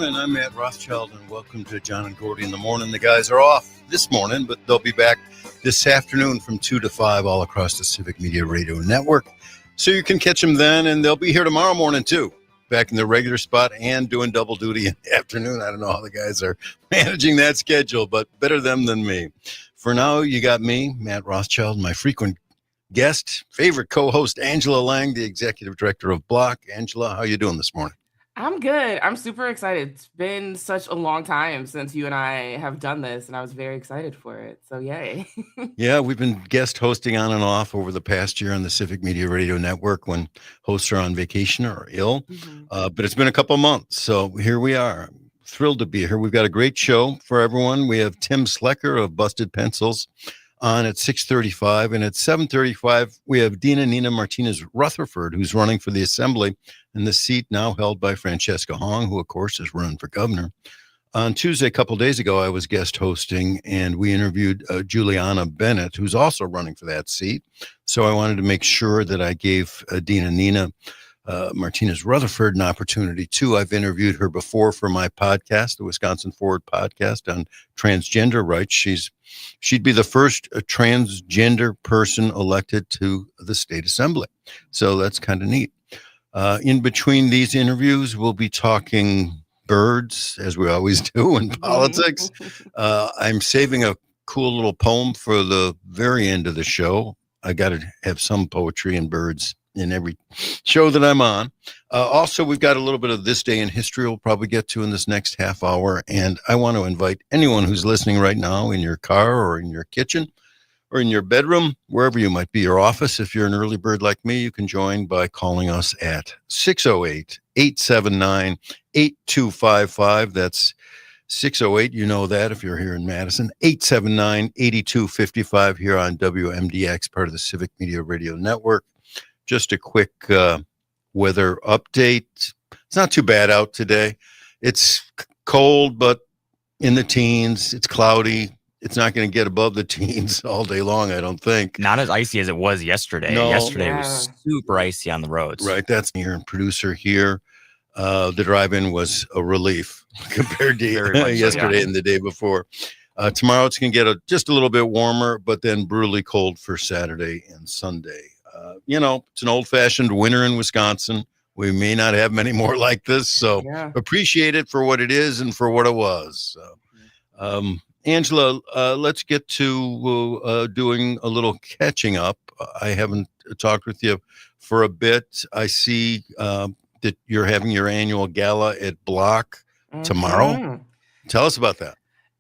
morning. I'm Matt Rothschild, and welcome to John and Gordy in the morning. The guys are off this morning, but they'll be back this afternoon from 2 to 5 all across the Civic Media Radio Network. So you can catch them then, and they'll be here tomorrow morning, too, back in the regular spot and doing double duty in the afternoon. I don't know how the guys are managing that schedule, but better them than me. For now, you got me, Matt Rothschild, my frequent guest, favorite co-host, Angela Lang, the executive director of Block. Angela, how you doing this morning? I'm good. I'm super excited. It's been such a long time since you and I have done this, and I was very excited for it. So yay. Yeah, we've been guest hosting on and off over the past year on the Civic Media Radio Network when hosts are on vacation or ill. But it's been a couple of months, so here we are. Thrilled to be here. We've got a great show for everyone. We have Tim Slecker of Busted Pencils on at 6:35, and at 7:35 we have Dina Nina Martinez Rutherford, who's running for the Assembly in the seat now held by Francesca Hong, who of course is running for governor. On Tuesday, a couple of days ago, I was guest hosting, and we interviewed Juliana Bennett, who's also running for that seat. So I wanted to make sure that I gave Dina Nina Martinez Rutherford an opportunity too. I've interviewed her before for my podcast, the Wisconsin Forward podcast on transgender rights. She'd be the first transgender person elected to the state assembly. So that's kind of neat. In between these interviews, we'll be talking birds, as we always do in politics. I'm saving a cool little poem for the very end of the show. I got to have some poetry and birds in every show that I'm on. Also, we've got a little bit of This Day in History we'll probably get to in this next half hour. And I want to invite anyone who's listening right now in your car or in your kitchen or in your bedroom, wherever you might be, your office. If you're an early bird like me, you can join by calling us at 608-879-8255. That's 608, you know that if you're here in Madison, 879-8255 here on WMDX, part of the Civic Media Radio Network. Just a quick weather update. It's not too bad out today. It's cold, but in the teens. It's cloudy. It's not going to get above the teens all day long, I don't think. Not as icy as it was yesterday. No. Yesterday was super icy on the roads. Right, that's your producer here. The drive-in was a relief compared to yesterday and the day before. Tomorrow it's going to get just a little bit warmer, but then brutally cold for Saturday and Sunday. It's an old-fashioned winter in Wisconsin. We may not have many more like this, so appreciate it for what it is and for what it was. Angela, let's get to doing a little catching up. I haven't talked with you for a bit. I see that you're having your annual gala at Block tomorrow. Tell us about that.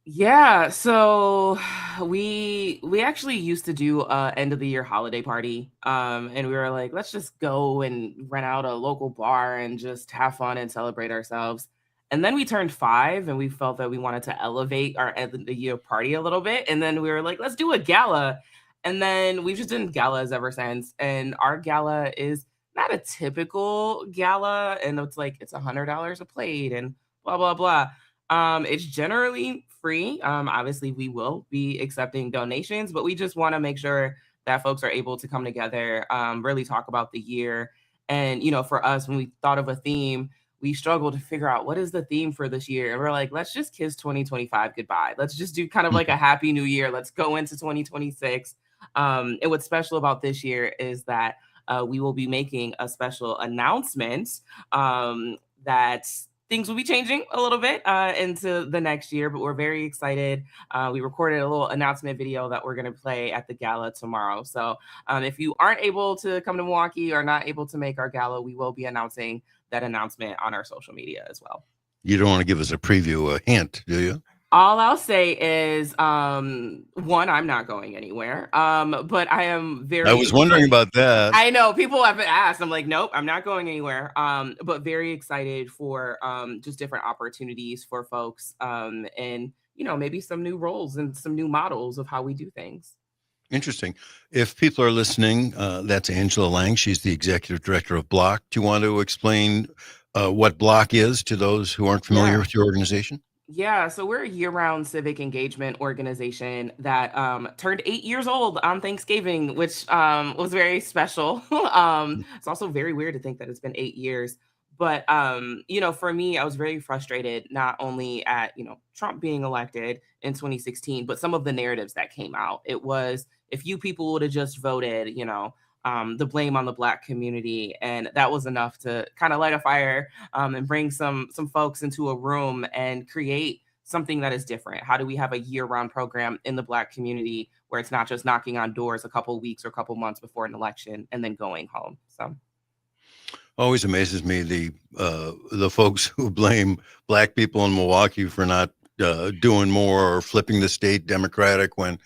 Yeah, so we actually used to do a end of the year holiday party. And we were like, let's just go and rent out a local bar and just have fun and celebrate ourselves. And then we turned 5 and we felt that we wanted to elevate our end of the year party a little bit. And then we were like, let's do a gala. And then we've just done galas ever since. And our gala is not a typical gala. And it's $100 a plate and blah, blah, blah. It's generally free. Obviously, we will be accepting donations, but we just want to make sure that folks are able to come together, really talk about the year. And, for us, when we thought of a theme, we struggled to figure out what is the theme for this year. And we're like, let's just kiss 2025 goodbye. Let's just do kind of like a happy new year. Let's go into 2026. And what's special about this year is that we will be making a special announcement that things will be changing a little bit into the next year, but we're very excited. We recorded a little announcement video that we're going to play at the gala tomorrow. So if you aren't able to come to Milwaukee or not able to make our gala, we will be announcing that announcement on our social media as well. You don't want to give us a preview, a hint, do you? All I'll say is, one, I'm not going anywhere. But I am I was wondering about that. I know people have asked. I'm like, nope, I'm not going anywhere. But very excited for just different opportunities for folks, and maybe some new roles and some new models of how we do things. Interesting. If people are listening, that's Angela Lang. She's the executive director of Block. Do you want to explain what Block is to those who aren't familiar with your organization? Yeah, so we're a year-round civic engagement organization that turned 8 years old on Thanksgiving, which was very special. It's also very weird to think that it's been 8 years. But for me, I was very frustrated not only at, Trump being elected in 2016, but some of the narratives that came out. It was, if you people would have just voted, the blame on the Black community, and that was enough to kind of light a fire, and bring some folks into a room and create something that is different. How do we have a year-round program in the Black community where it's not just knocking on doors a couple weeks or a couple months before an election and then going home? So Always amazes me the folks who blame Black people in Milwaukee for not doing more or flipping the state Democratic when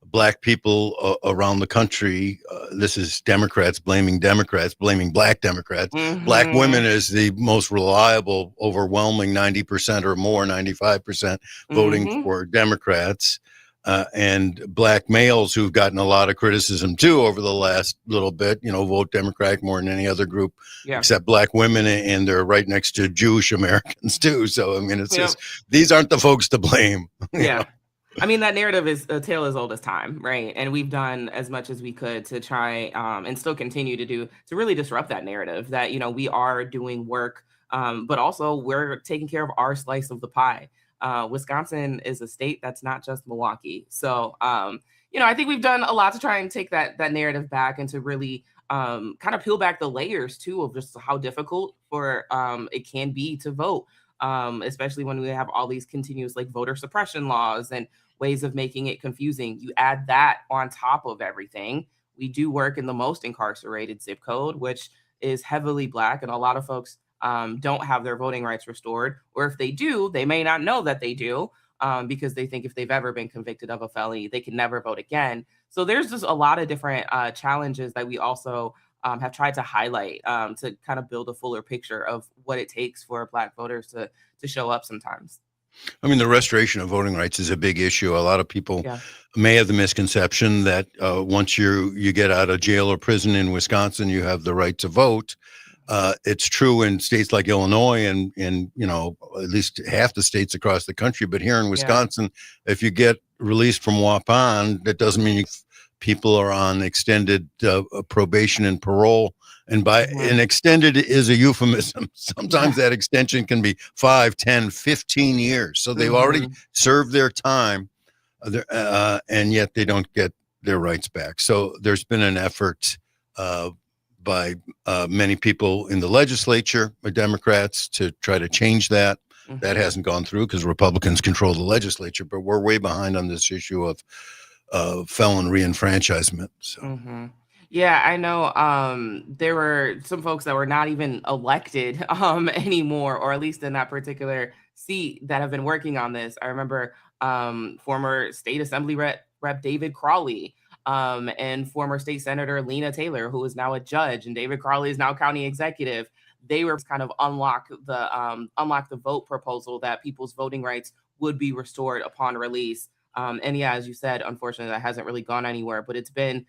Black people around the country, this is Democrats blaming Black Democrats. Black hmm women is the most reliable, overwhelming 90% or more, 95% voting hmm for Democrats. And Black males who've gotten a lot of criticism too over the last little bit, vote Democratic more than any other group Yeah. except Black women, and they're right next to Jewish Americans too. So, I mean, it's Yep. just, these aren't the folks to blame. Yeah. I mean, that narrative is a tale as old as time, right? And we've done as much as we could to try, and still continue to do, to really disrupt that narrative that, we are doing work, but also we're taking care of our slice of the pie. Wisconsin is a state that's not just Milwaukee. So, I think we've done a lot to try and take that narrative back and to really kind of peel back the layers too of just how difficult for it can be to vote, especially when we have all these continuous like voter suppression laws and ways of making it confusing. You add that on top of everything. We do work in the most incarcerated zip code, which is heavily Black, and a lot of folks don't have their voting rights restored, or if they do, they may not know that they do, because they think if they've ever been convicted of a felony, they can never vote again. So there's just a lot of different challenges that we also have tried to highlight, to kind of build a fuller picture of what it takes for Black voters to show up sometimes. I mean, the restoration of voting rights is a big issue. A lot of people Yeah. may have the misconception that once you get out of jail or prison in Wisconsin, you have the right to vote. It's true in states like Illinois and at least half the states across the country. But here in Wisconsin, if you get released from WAPON, that doesn't mean people are on extended probation and parole. And by an extended is a euphemism. Sometimes that extension can be 5, 10, 15 years. So they've already served their time, and yet they don't get their rights back. So there's been an effort by many people in the legislature, Democrats, to try to change that. That hasn't gone through because Republicans control the legislature, but we're way behind on this issue of felon reenfranchisement. So. Yeah, I know. There were some folks that were not even elected anymore, or at least in that particular seat, that have been working on this. I remember former state assembly rep David Crawley, and former state senator Lena Taylor, who is now a judge, and David Crawley is now county executive. They were kind of unlock the vote proposal that people's voting rights would be restored upon release. And yeah, as you said, unfortunately, that hasn't really gone anywhere, but it's been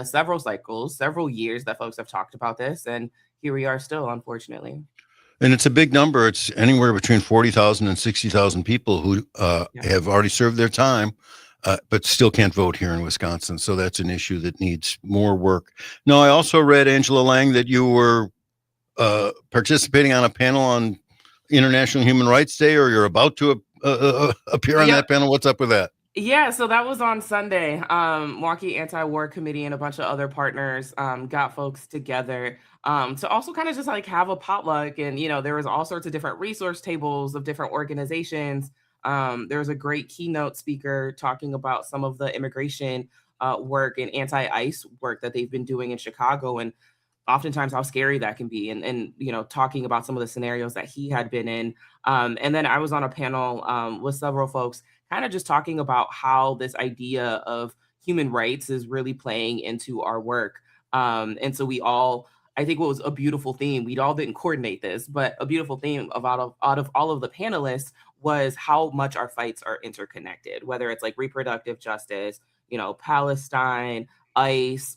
several cycles, several years that folks have talked about this, and here we are still, unfortunately. And it's a big number. It's anywhere between 40,000 and 60,000 people who have already served their time, but still can't vote here in Wisconsin. So that's an issue that needs more work. No, I also read, Angela Lang, that you were participating on a panel on International Human Rights Day, or you're about to appear on that panel. What's up with that? Yeah, so that was on Sunday. Milwaukee Anti-War Committee and a bunch of other partners got folks together to also kind of just like have a potluck. And, there was all sorts of different resource tables of different organizations. There was a great keynote speaker talking about some of the immigration work and anti-ICE work that they've been doing in Chicago, and oftentimes how scary that can be, and talking about some of the scenarios that he had been in. And then I was on a panel with several folks kind of just talking about how this idea of human rights is really playing into our work. And so I think what was a beautiful theme, we all didn't coordinate this, but a beautiful theme out of all of the panelists was how much our fights are interconnected, whether it's like reproductive justice, Palestine, ICE,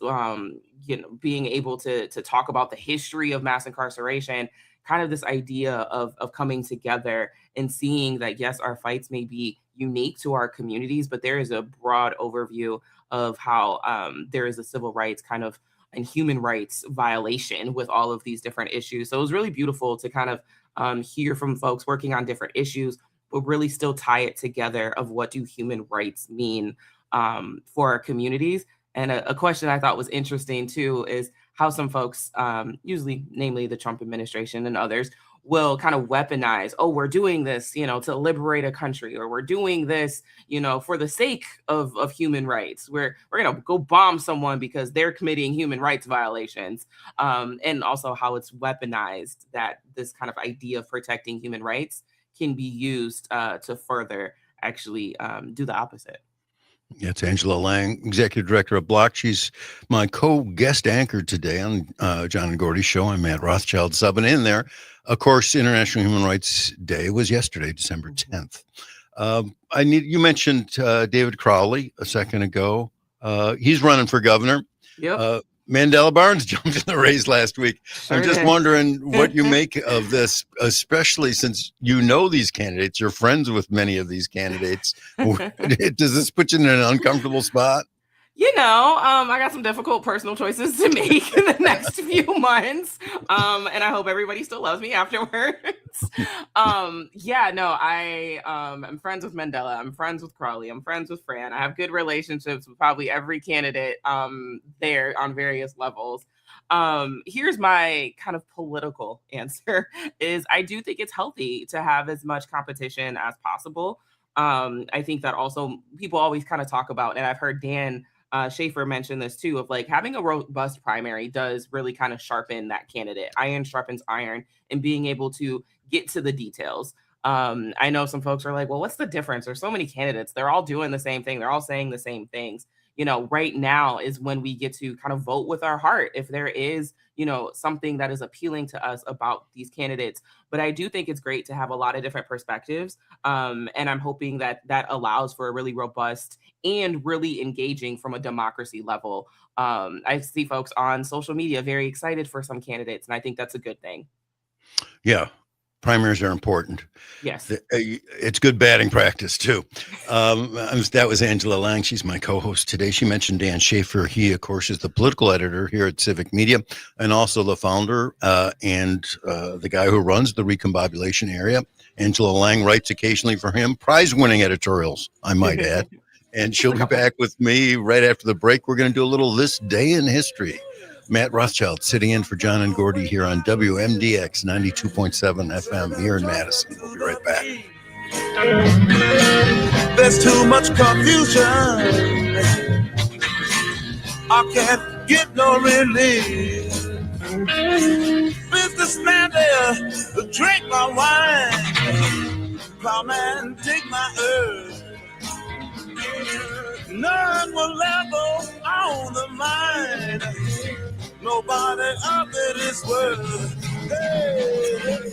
being able to talk about the history of mass incarceration, kind of this idea of coming together and seeing that, yes, our fights may be unique to our communities, but there is a broad overview of how there is a civil rights kind of and human rights violation with all of these different issues. So it was really beautiful to kind of hear from folks working on different issues, but really still tie it together of what do human rights mean for our communities. And a question I thought was interesting too is how some folks, usually namely the Trump administration and others, will kind of weaponize, oh, we're doing this, to liberate a country, or we're doing this, for the sake of human rights. We're gonna go bomb someone because they're committing human rights violations. And also how it's weaponized, that this kind of idea of protecting human rights can be used to further actually do the opposite. It's Angela Lang, Executive Director of Block. She's my co-guest anchor today on John and Gordy's show. I'm Matt Rothschild subbing in there. Of course, International Human Rights Day was yesterday, December 10th. You mentioned David Crowley a second ago. He's running for governor. Yep. Mandela Barnes jumped in the race last week. Sure I'm just did. wondering what you make of this, especially since you know these candidates, you're friends with many of these candidates. Does this put you in an uncomfortable spot? I got some difficult personal choices to make in the next few months. And I hope everybody still loves me afterwards. I'm friends with Mandela. I'm friends with Crowley. I'm friends with Fran. I have good relationships with probably every candidate there on various levels. Here's my kind of political answer is I do think it's healthy to have as much competition as possible. I think that also people always kind of talk about, and I've heard Dan Schaefer mentioned this too, of like having a robust primary does really kind of sharpen that candidate. Iron sharpens iron, and being able to get to the details. I know some folks are like, well, what's the difference? There's so many candidates. They're all doing the same thing. They're all saying the same things. Right now is when we get to kind of vote with our heart. If there is, something that is appealing to us about these candidates. But I do think it's great to have a lot of different perspectives. And I'm hoping that that allows for a really robust and really engaging from a democracy level. I see folks on social media very excited for some candidates, and I think that's a good thing. Yeah. Primaries are important. Yes. It's good batting practice, too. That was Angela Lang. She's my co-host today. She mentioned Dan Schaefer. He, of course, is the political editor here at Civic Media and also the founder and the guy who runs the Recombobulation area. Angela Lang writes occasionally for him, prize-winning editorials, I might add. And she'll be back with me right after the break. We're going to do a little This Day in History. Matt Rothschild sitting in for John and Gordy here on WMDX 92.7 FM here in Madison. We'll be right back. There's too much confusion. I can't get no relief. Businessman there, drink my wine. Plowman, take my earth. None will level on the mind. Nobody up in this world. Hey.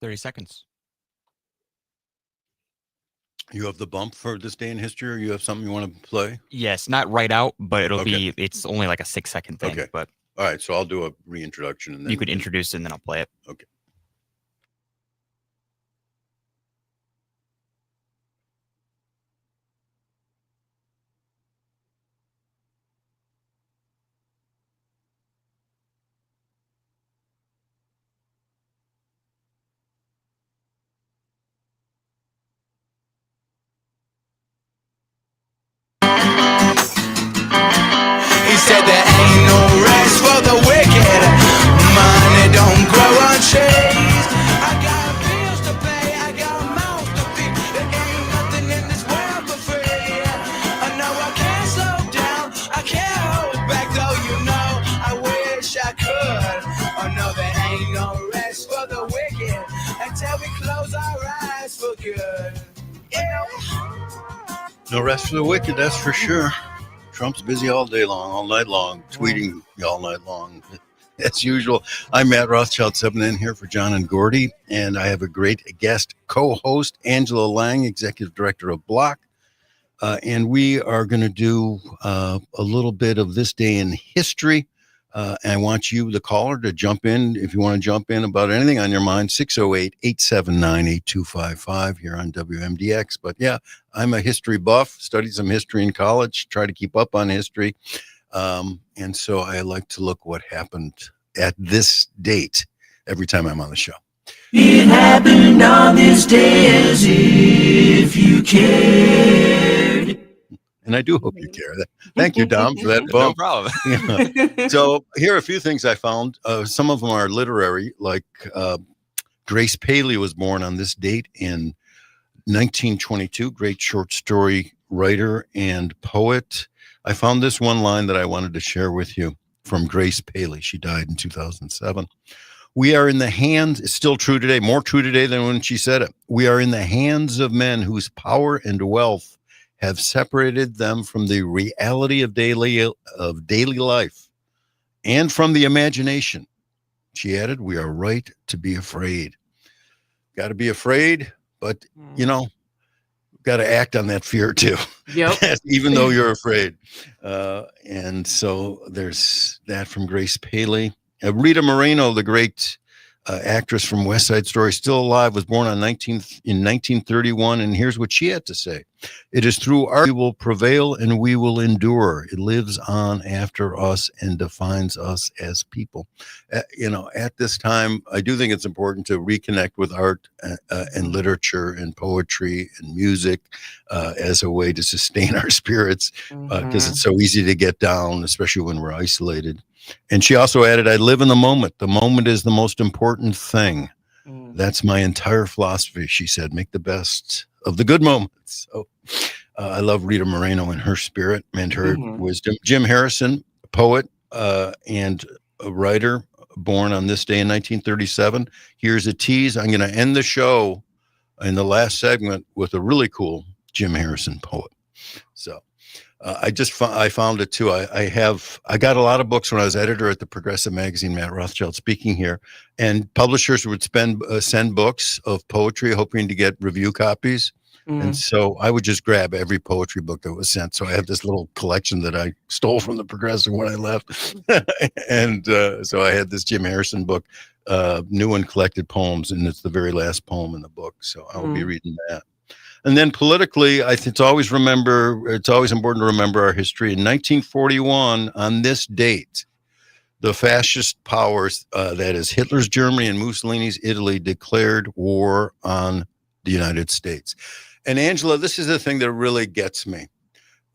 30 seconds. You have the bump for this day in history, or you have something you want to play? Yes, not right out, but it'll Okay. it's only like a 6-second thing. Okay. But All right, so I'll do a reintroduction, and then you could introduce it and then I'll play it. Okay. He said there ain't no rest for the wicked. Money don't grow on trees. I got bills to pay, I got a mouth to feed. There ain't nothing in this world for free. I know I can't slow down, I can't hold back, though you know I wish I could. Oh no, there ain't no rest for the wicked until we close our eyes for good. Yeah. No rest for the wicked, that's for sure. Trump's busy all day long, all night long, tweeting all night long, as usual. I'm Matt Rothschild, 7 here for John and Gordy, and I have a great guest co-host, Angela Lang, Executive Director of Block, and we are going to do a little bit of this day in history. And I want you, the caller, to jump in if you want to jump in about anything on your mind. 608-879-8255 here on WMDX. But yeah, I'm a history buff, studied some history in college, try to keep up on history. And so I like to look what happened at this date every time I'm on the show. It happened on this day as if you cared. And I do hope you care. Thank you, Dom, for that No bump. problem. Yeah. So here are a few things I found. Some of them are literary, like Grace Paley was born on this date in 1922. Great short story writer and poet. I found this one line that I wanted to share with you from Grace Paley. She died in 2007. We are in the hands, it's still true today, more true today than when she said it. We are in the hands of men whose power and wealth have separated them from the reality of daily life and from the imagination. She added, we are right to be afraid. Got to be afraid, but, you know, got to act on that fear too. Yep. Even though you're afraid. And so there's that from Grace Paley. Rita Moreno, the great actress from West Side Story, still alive, was born in 1931. And here's what she had to say. It is through art we will prevail and we will endure. It lives on after us and defines us as people. At this time, I do think it's important to reconnect with art and literature and poetry and music as a way to sustain our spirits, because it's so easy to get down, especially when we're isolated. And she also added, I live in the moment. The moment is the most important thing. That's my entire philosophy, she said. Make the best of the good moments. So I love Rita Moreno and her spirit and her wisdom. Jim Harrison, a poet and a writer, born on this day in 1937. Here's a tease. I'm going to end the show in the last segment with a really cool Jim Harrison poet. So I found it too. I got a lot of books when I was editor at the Progressive magazine, Matt Rothschild speaking here, and publishers would send books of poetry hoping to get review copies. And so I would just grab every poetry book that was sent. So I have this little collection that I stole from the Progressive when I left. And so I had this Jim Harrison book, New and Collected Poems, and it's the very last poem in the book. So I will be reading that. And then politically, I think it's always important to remember our history. In 1941, on this date, the fascist powers, that is Hitler's Germany and Mussolini's Italy, declared war on the United States. And Angela, this is the thing that really gets me.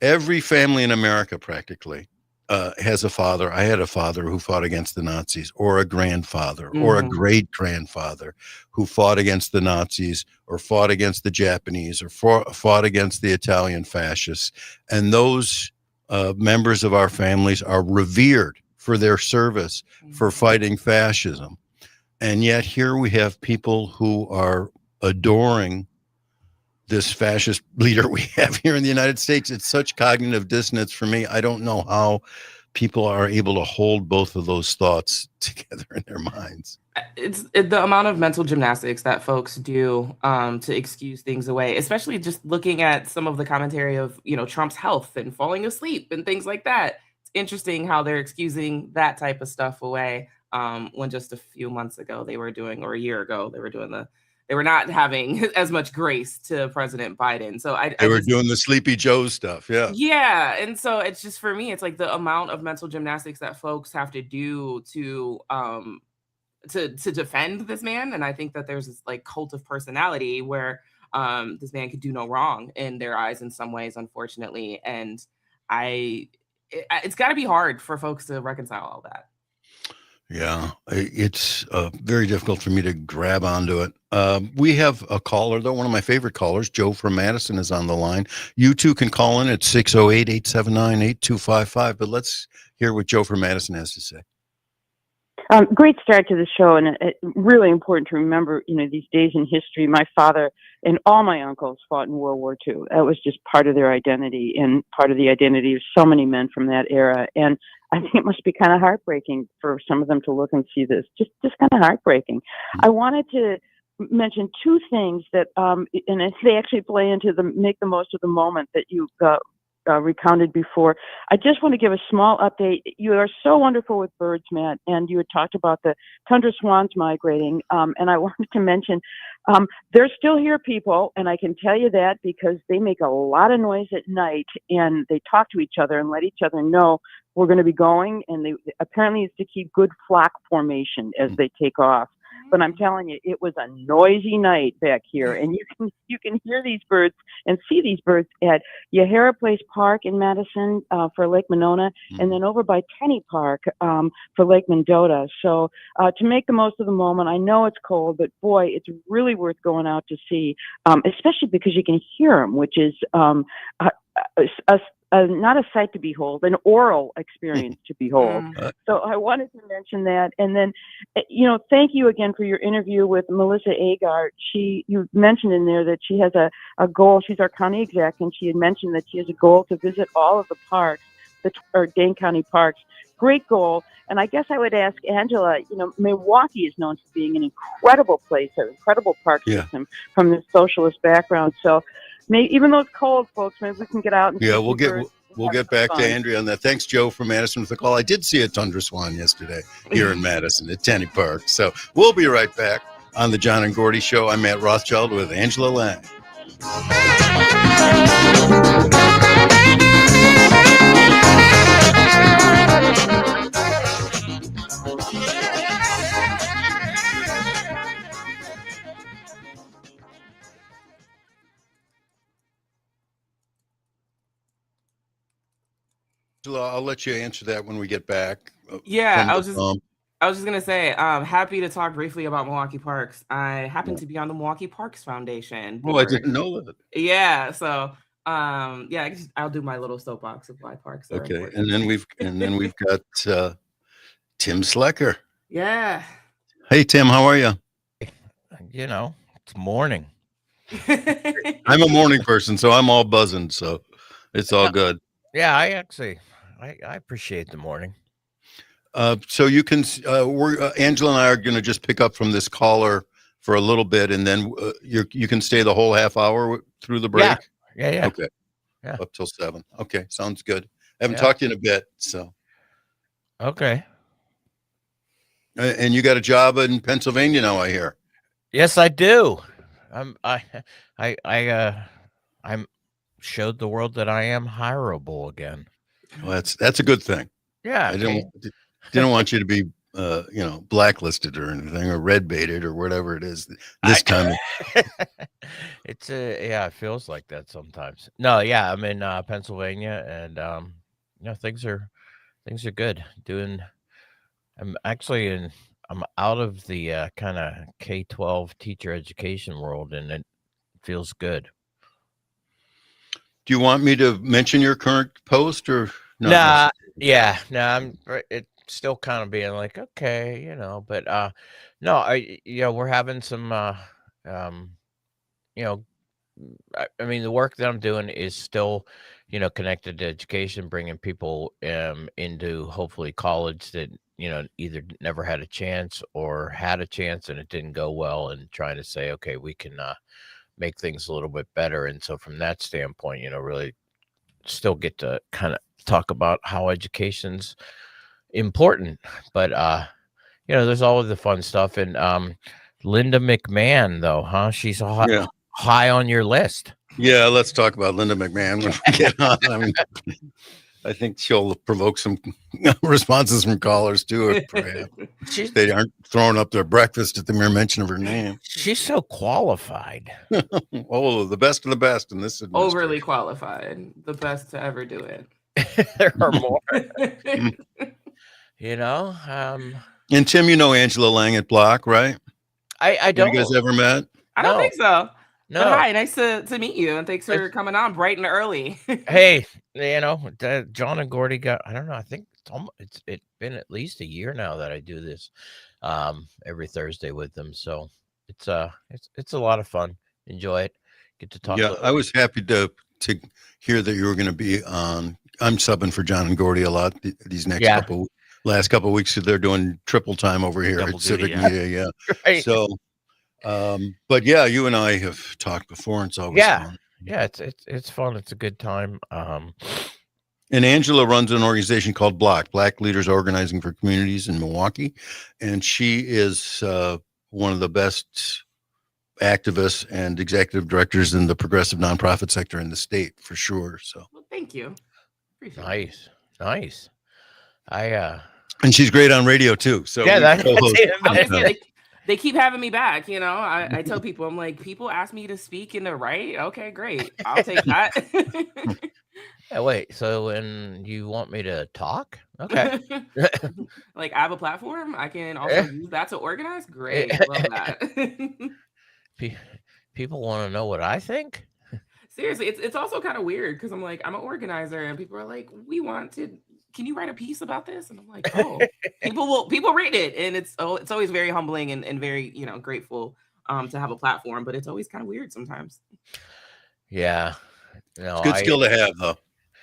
Every family in America practically has a father. I had a father who fought against the Nazis, or a grandfather, or a great-grandfather who fought against the Nazis, or fought against the Japanese, or fought against the Italian fascists. And those members of our families are revered for their service, for fighting fascism. And yet here we have people who are adoring this fascist leader we have here in the United States. It's such cognitive dissonance for me. I don't know how people are able to hold both of those thoughts together in their minds. It's the amount of mental gymnastics that folks do to excuse things away, especially just looking at some of the commentary of, Trump's health and falling asleep and things like that. It's interesting how they're excusing that type of stuff away when just a few months ago they were doing, or a year ago, they were not having as much grace to President Biden. So They were doing the Sleepy Joe stuff. Yeah. Yeah. And so it's just, for me, it's like the amount of mental gymnastics that folks have to do to defend this man. And I think that there's this like cult of personality where this man could do no wrong in their eyes in some ways, unfortunately. And it's got to be hard for folks to reconcile all that. Yeah, it's very difficult for me to grab onto it. We have a caller, though, one of my favorite callers, Joe from Madison, is on the line. You too can call in at 608-879-8255, but let's hear what Joe from Madison has to say. Great start to the show, and really important to remember, these days in history. My father and all my uncles fought in World War II. That was just part of their identity and part of the identity of so many men from that era. And I think it must be kind of heartbreaking for some of them to look and see this. Just kind of heartbreaking. I wanted to mention two things that, and they actually play into make the most of the moment that you recounted before. I just want to give a small update. You are so wonderful with birds, Matt, and you had talked about the tundra swans migrating. And I wanted to mention, they're still here, people, and I can tell you that because they make a lot of noise at night, and they talk to each other and let each other know we're going to be going. And they apparently it's to keep good flock formation as they take off. But I'm telling you, it was a noisy night back here, and you can hear these birds and see these birds at Yahara Place Park in Madison for Lake Monona, and then over by Tenney Park for Lake Mendota. So to make the most of the moment, I know it's cold, but boy, it's really worth going out to see, especially because you can hear them, which is not a sight to behold, an oral experience to behold. So I wanted to mention that. And then, thank you again for your interview with Melissa Agard. You mentioned in there that she has a goal. She's our county exec, and she had mentioned that she has a goal to visit all of the parks, or Dane County parks. Great goal. And I guess I would ask Angela, Milwaukee is known for being an incredible place, an incredible park system from the socialist background. So even though it's cold, folks, maybe we can get out and we'll get back to Andrea on that. Thanks, Joe from Madison, for the call. I did see a tundra swan yesterday here in Madison at Tenney Park. So we'll be right back on the John and Gordy Show. I'm Matt Rothschild with Angela Lang. I'll let you answer that when we get back. Yeah, I was just gonna say, happy to talk briefly about Milwaukee Parks. I happen to be on the Milwaukee Parks Foundation board. Oh, I didn't know that. Yeah, so I'll do my little soapbox of why parks are okay. important. And then we've got Tim Slecker. Yeah. Hey Tim, how are you? It's morning. I'm a morning person, so I'm all buzzing, so it's all good. Yeah, I appreciate the morning. So you can, Angela and I are going to just pick up from this caller for a little bit, and then you can stay the whole half hour through the break. Yeah. Okay. Yeah. Up till 7. Okay, sounds good. I haven't talked to you in a bit, so. Okay. And you got a job in Pennsylvania now, I hear. Yes, I do. I'm showed the world that I am hireable again. Well, that's a good thing. Yeah. I didn't want you to be blacklisted or anything, or red baited or whatever it is this time. It feels like that sometimes. No, yeah, I'm in Pennsylvania, and things are good. I'm out of the kind of K-12 teacher education world, and it feels good. Do you want me to mention your current post or not? I'm it's still kind of being like, okay, but no, we're having some I mean, the work that I'm doing is still, connected to education, bringing people into hopefully college that, either never had a chance or had a chance and it didn't go well, and trying to say, okay, we can make things a little bit better. And so from that standpoint, really still get to kind of talk about how education's important, but there's all of the fun stuff. And Linda McMahon, though, huh? She's high on your list. Yeah, let's talk about Linda McMahon when we get on. I mean, I think she'll provoke some responses from callers too. Perhaps they aren't throwing up their breakfast at the mere mention of her name. She's so qualified. Oh, the best of the best in this administration. Overly qualified, the best to ever do it. There are more. And Tim, Angela Lang at Block, right? I don't. You guys ever met? I don't think so. No. But hi, nice to meet you, and thanks for coming on bright and early. Hey, John and Gordy got, I don't know, I think it's been at least a year now that I do this every Thursday with them. So it's a lot of fun. Enjoy it. Get to talk. Yeah, I was happy to hear that you were going to be on. I'm subbing for John and Gordy a lot these next last couple of weeks. So they're doing triple time over here at Civic Media. Yeah. Right. So, but yeah, you and I have talked before, and it's always fun. Yeah, it's fun. It's a good time. And Angela runs an organization called Block, Black Leaders Organizing for Communities in Milwaukee, and she is one of the best activists and executive directors in the progressive nonprofit sector in the state, for sure. So, well, thank you. Appreciate nice. And she's great on radio too. So yeah, they keep having me back. I tell people, I'm like, people ask me to speak in the right. Okay, great. I'll take that. Yeah, wait. So when you want me to talk, okay. Like I have a platform. I can also use that to organize. Great. Love that. People want to know what I think. Seriously, it's also kind of weird because I'm like, I'm an organizer, and people are like, can you write a piece about this? And I'm like, oh, people read it, and it's always very humbling and very grateful to have a platform, but it's always kind of weird sometimes. Yeah, it's good skill to have, though.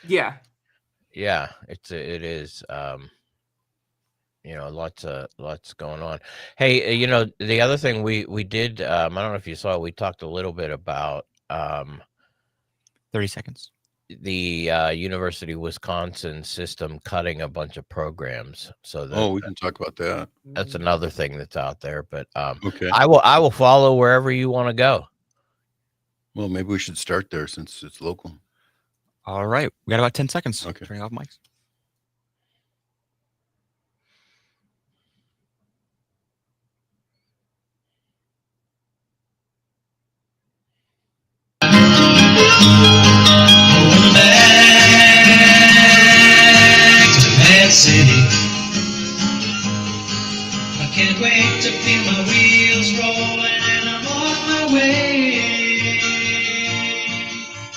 Yeah, it is. Lots going on. Hey, the other thing we did, I don't know if you saw, we talked a little bit about 30 seconds. The University of Wisconsin system cutting a bunch of programs. So we can talk about that. That's another thing that's out there. But okay, I will follow wherever you want to go. Well, maybe we should start there since it's local. All right, we got about 10 seconds. Okay, turning off mics. City. I can't wait to feel my wheels rolling and I'm on my way.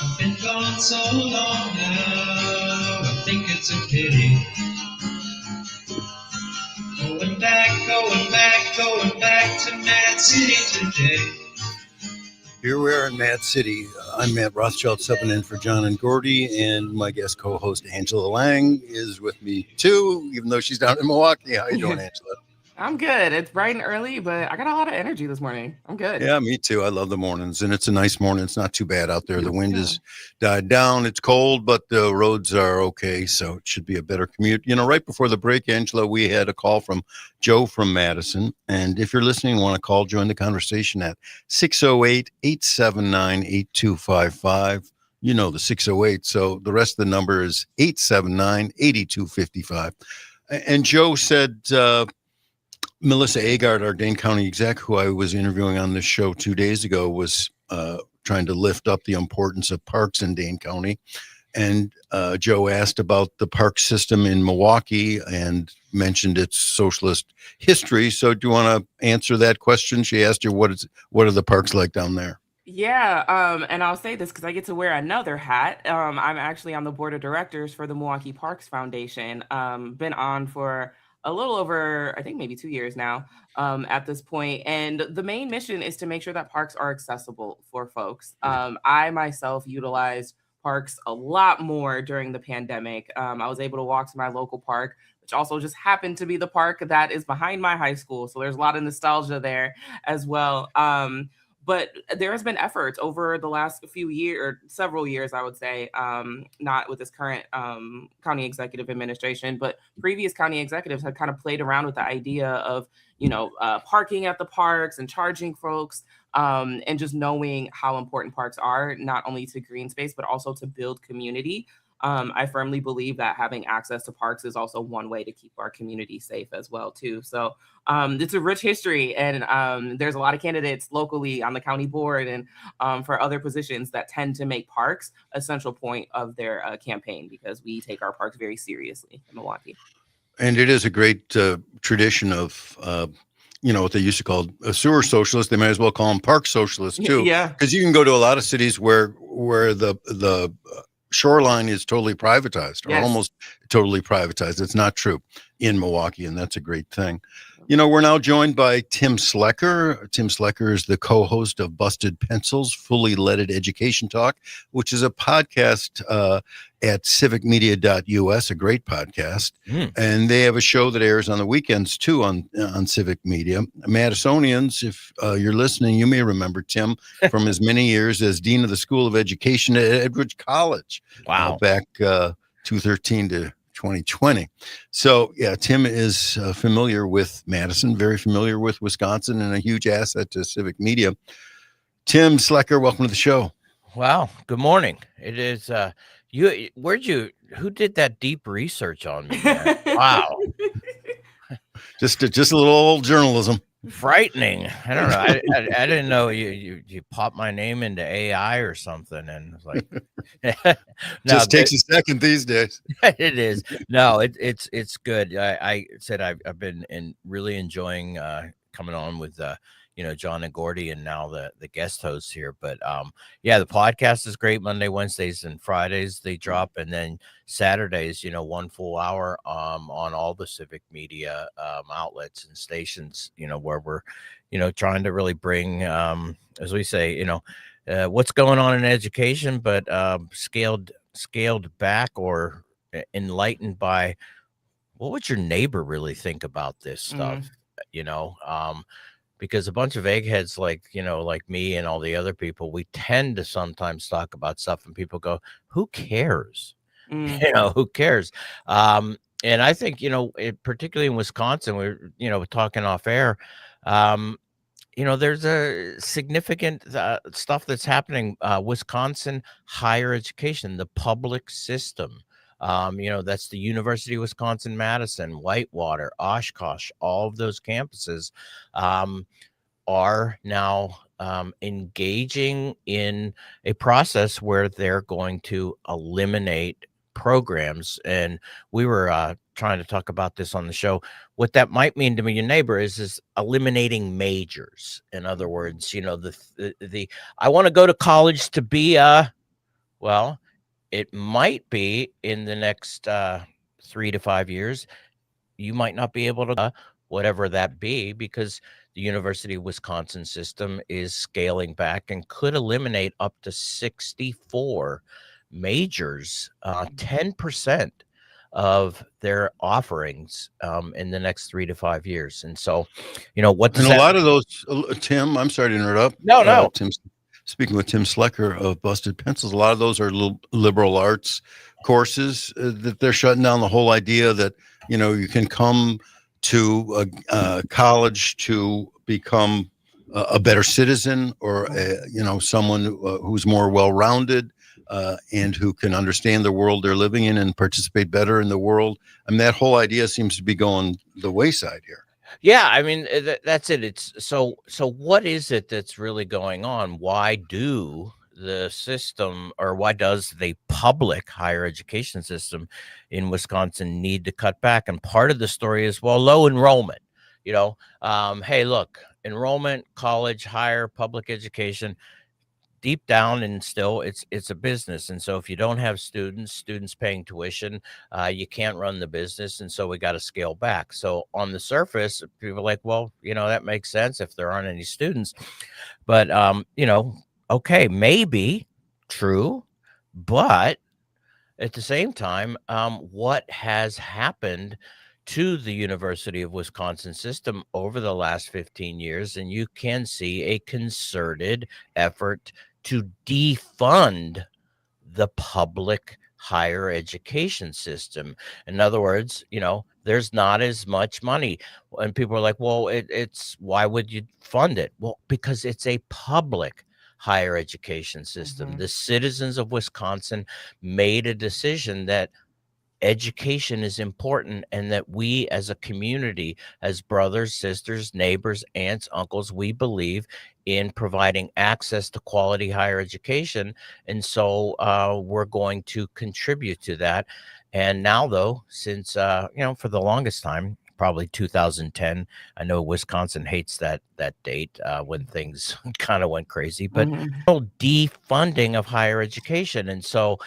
I've been gone so long now, I think it's a pity. Going back to Mad City today. Here we are in Mad City. I'm Matt Rothschild, subbing in for John and Gordy, and my guest co-host Angela Lang is with me too, even though she's down in Milwaukee. How you doing, Angela? I'm good. It's bright and early, but I got a lot of energy this morning. I'm good. Yeah, me too. I love the mornings, and it's a nice morning. It's not too bad out there. The wind has died down. It's cold, but the roads are okay, so it should be a better commute. Right before the break, Angela, we had a call from Joe from Madison, and if you're listening, want to call, join the conversation at 608-879-8255. The 608, so the rest of the number is 879-8255. And Joe said, Melissa Agard, our Dane County exec, who I was interviewing on this show 2 days ago, was trying to lift up the importance of parks in Dane County. And Joe asked about the park system in Milwaukee and mentioned its socialist history. So do you want to answer that question? She asked you, what are the parks like down there? Yeah, and I'll say this because I get to wear another hat. I'm actually on the board of directors for the Milwaukee Parks Foundation. Been on for a little over, I think maybe 2 years now at this point. And the main mission is to make sure that parks are accessible for folks. I myself utilized parks a lot more during the pandemic. I was able to walk to my local park, which also just happened to be the park that is behind my high school. So there's a lot of nostalgia there as well. But there has been efforts over the last few years, or several years, I would say, not with this current county executive administration, but previous county executives had kind of played around with the idea of, parking at the parks and charging folks, and just knowing how important parks are, not only to green space, but also to build community. I firmly believe that having access to parks is also one way to keep our community safe as well, too. So it's a rich history, and there's a lot of candidates locally on the county board and for other positions that tend to make parks a central point of their campaign, because we take our parks very seriously in Milwaukee. And it is a great tradition of, what they used to call a sewer socialist. They might as well call them park socialists too. Yeah. Because you can go to a lot of cities where the shoreline is totally privatized, or Yes. almost totally privatized. It's not true in Milwaukee, and that's a great thing. We're now joined by Tim Slecker. Tim Slecker is the co-host of Busted Pencils, Fully Leaded Education Talk, which is a podcast at civicmedia.us, a great podcast. And they have a show that airs on the weekends too on Civic Media. Madisonians, if you're listening, you may remember Tim from his many years as Dean of the School of Education at Edwards College. Wow. Back 2013 to 2020. So yeah, Tim is familiar with Madison, very familiar with Wisconsin, and a huge asset to Civic Media. Tim Slecker, welcome to the show. Wow. Good morning. It is who did that deep research on me, man? Wow. Just a little old journalism. Frightening. I don't know. I didn't know you popped my name into AI or something, and it's like Just takes a second these days. It is. No, it's good. I said I've been really enjoying coming on with John and Gordy, and now the guest hosts here. But the podcast is great. Monday, Wednesdays, and Fridays they drop, and then Saturdays, 1 full hour on all the Civic Media outlets and stations, where we're trying to really bring, as we say, what's going on in education, but scaled back or enlightened by what would your neighbor really think about this stuff, because a bunch of eggheads like me and all the other people, we tend to sometimes talk about stuff and people go, who cares? Who cares? And I think, particularly in Wisconsin, we're talking off air, there's a significant stuff that's happening. Wisconsin higher education, the public system, that's the University of Wisconsin, Madison, Whitewater, Oshkosh, all of those campuses are now engaging in a process where they're going to eliminate programs. And we were trying to talk about this on the show. What that might mean to me, your neighbor, is eliminating majors. In other words, the I want to go to college to be it might be in the next 3 to 5 years, you might not be able to whatever that be, because the University of Wisconsin system is scaling back and could eliminate up to 64 majors, 10% of their offerings in the next 3 to 5 years. And so, what does a lot of those, Tim, I'm sorry to interrupt. No. Tim, speaking with Tim Slecker of Busted Pencils, a lot of those are liberal arts courses that they're shutting down. The whole idea that, you can come to college to become a better citizen, or someone who's more well-rounded and who can understand the world they're living in and participate better in the world. I mean, that whole idea seems to be going the wayside here. Yeah, I mean, that's it. It's so what is it that's really going on? Why do the system, or why does the public higher education system in Wisconsin need to cut back? And part of the story is, low enrollment. Hey, look, enrollment, college, higher public education, deep down, and still it's a business. And so if you don't have students paying tuition, you can't run the business. And so we got to scale back. So on the surface, people are like, that makes sense if there aren't any students. But, okay, maybe true, But at the same time, what has happened to the University of Wisconsin system over the last 15 years, and you can see a concerted effort to defund the public higher education system. In other words, there's not as much money. And people are like, well, it's why would you fund it? Well, because it's a public higher education system. The citizens of Wisconsin made a decision that education is important and that we as a community, as brothers, sisters, neighbors, aunts, uncles, we believe in providing access to quality higher education. And so we're going to contribute to that. And now, though, since, for the longest time, probably 2010, I know Wisconsin hates that date when things kind of went crazy, but defunding of higher education. And so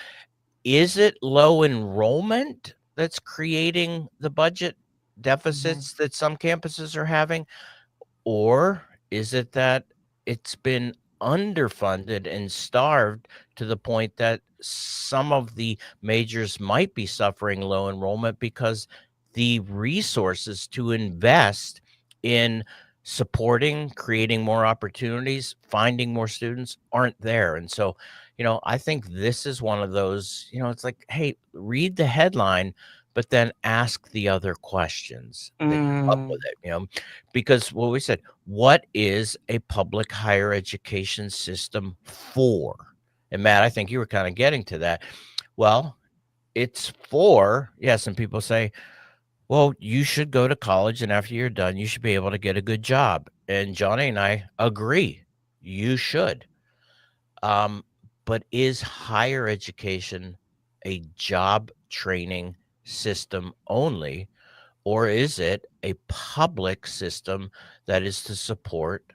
is it low enrollment that's creating the budget deficits that some campuses are having? Or is it that it's been underfunded and starved to the point that some of the majors might be suffering low enrollment because the resources to invest in supporting, creating more opportunities, finding more students aren't there? And so, I think this is one of those, it's like, hey, read the headline, but then ask the other questions that come up with it, because what we said, what is a public higher education system for? And Matt, I think you were kind of getting to that. Well, it's for, yes, and people say, well, you should go to college, and after you're done, you should be able to get a good job. And Johnny and I agree, you should. But is higher education a job training system only, or is it a public system that is to support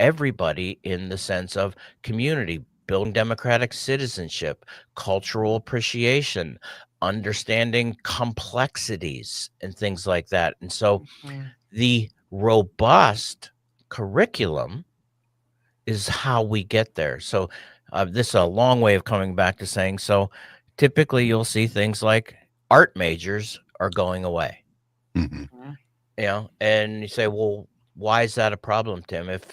everybody in the sense of community, building democratic citizenship, cultural appreciation, understanding complexities, and things like that? And so the robust curriculum is how we get there. So this is a long way of coming back to saying, so typically you'll see things like art majors are going away. And you say, well, why is that a problem, Tim? If,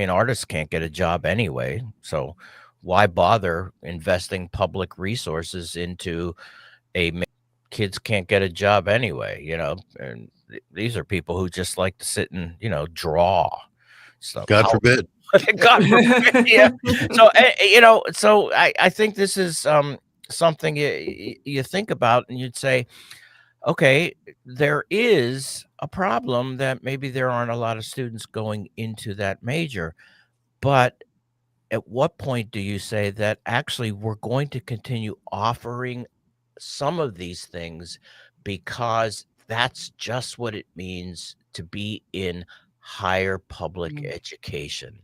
artists can't get a job anyway. So why bother investing public resources into kids can't get a job anyway, and these are people who just like to sit and, draw stuff. God forbid. God forbid. Yeah. So, I think this is something you think about, and you'd say, okay, there is a problem that maybe there aren't a lot of students going into that major, but at what point do you say that actually we're going to continue offering some of these things because that's just what it means to be in higher public education?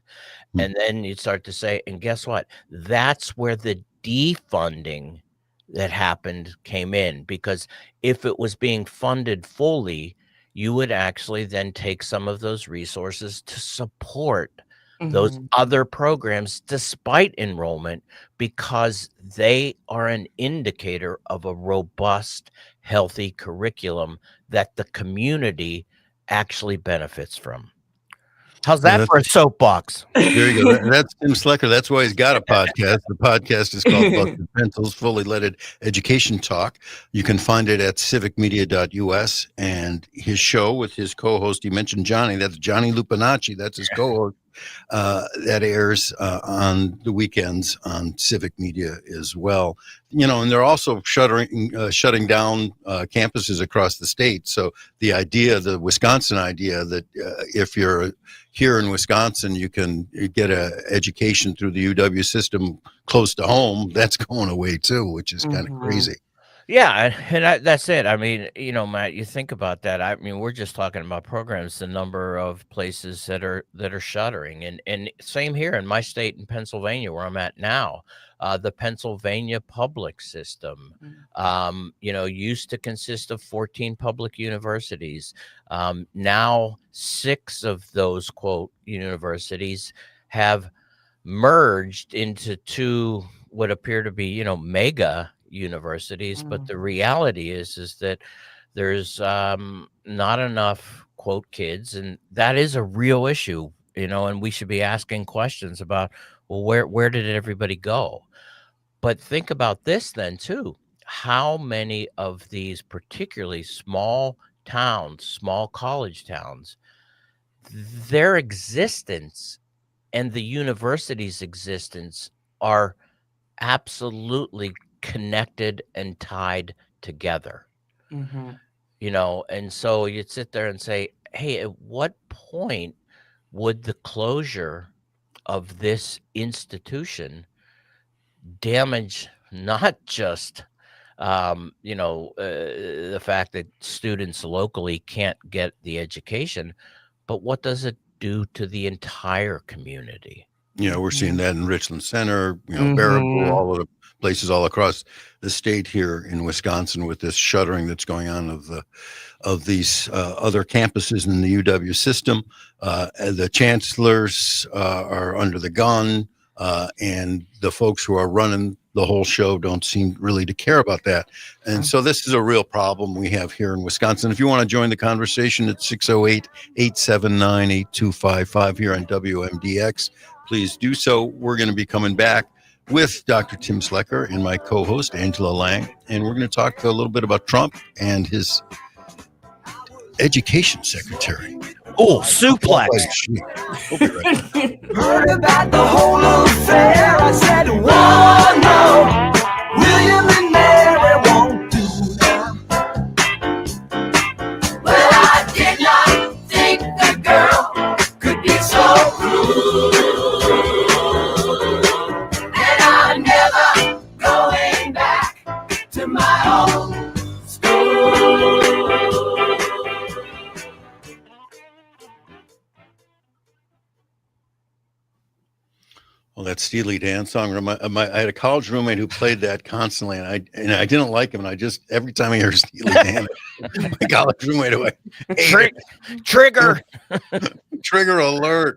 And then you'd start to say, and guess what? That's where the defunding that happened came in, because if it was being funded fully, you would actually then take some of those resources to support those other programs despite enrollment, because they are an indicator of a robust, healthy curriculum that the community actually benefits from. How's that for a soapbox? There you go. That's Tim Slecker. That's why he's got a podcast. The podcast is called Busted Pencils, Fully Leaded Education Talk. You can find it at civicmedia.us, and his show with his co-host, you mentioned Johnny, that's Johnny Lupinacci. That's his co-host. That airs on the weekends on Civic Media as well. And they're also shutting down campuses across the state. So the Wisconsin idea that if you're here in Wisconsin, you can get an education through the UW system close to home, that's going away too, which is kind of crazy. Yeah, and that's it. I mean, Matt, you think about that. I mean, we're just talking about programs, the number of places that are shuttering, and same here in my state in Pennsylvania, where I'm at now. The Pennsylvania public system, used to consist of 14 public universities. Now 6 of those, quote, universities have merged into 2 would appear to be, mega universities, but the reality is that there's not enough quote kids, and that is a real issue, and we should be asking questions about, well, where did everybody go? But think about this then too. How many of these particularly small towns, small college towns, their existence and the university's existence are absolutely connected and tied together. And so you'd sit there and say, hey, at what point would the closure of this institution damage not just the fact that students locally can't get the education, but what does it do to the entire community? We're seeing that in Richland Center, Baraboo, all of the places all across the state here in Wisconsin with this shuttering that's going on of these other campuses in the UW system. The chancellors are under the gun, and the folks who are running the whole show don't seem really to care about that. And so this is a real problem we have here in Wisconsin. If you want to join the conversation, it's 608-879-8255 here on WMDX. Please do so. We're going to be coming back with Dr. Tim Slecker and my co-host, Angela Lang, and we're going to talk a little bit about Trump and his education secretary. Oh, suplex. We'll be right back. Heard about the whole affair. I said, whoa, no, William and Mary won't do that. Well, I did not think the girl could be so rude, and I'm never going back to my old school. Well, that Steely Dan song. I had a college roommate who played that constantly, and I didn't like him. And I just every time I hear Steely Dan, my college roommate, Trigger trigger alert.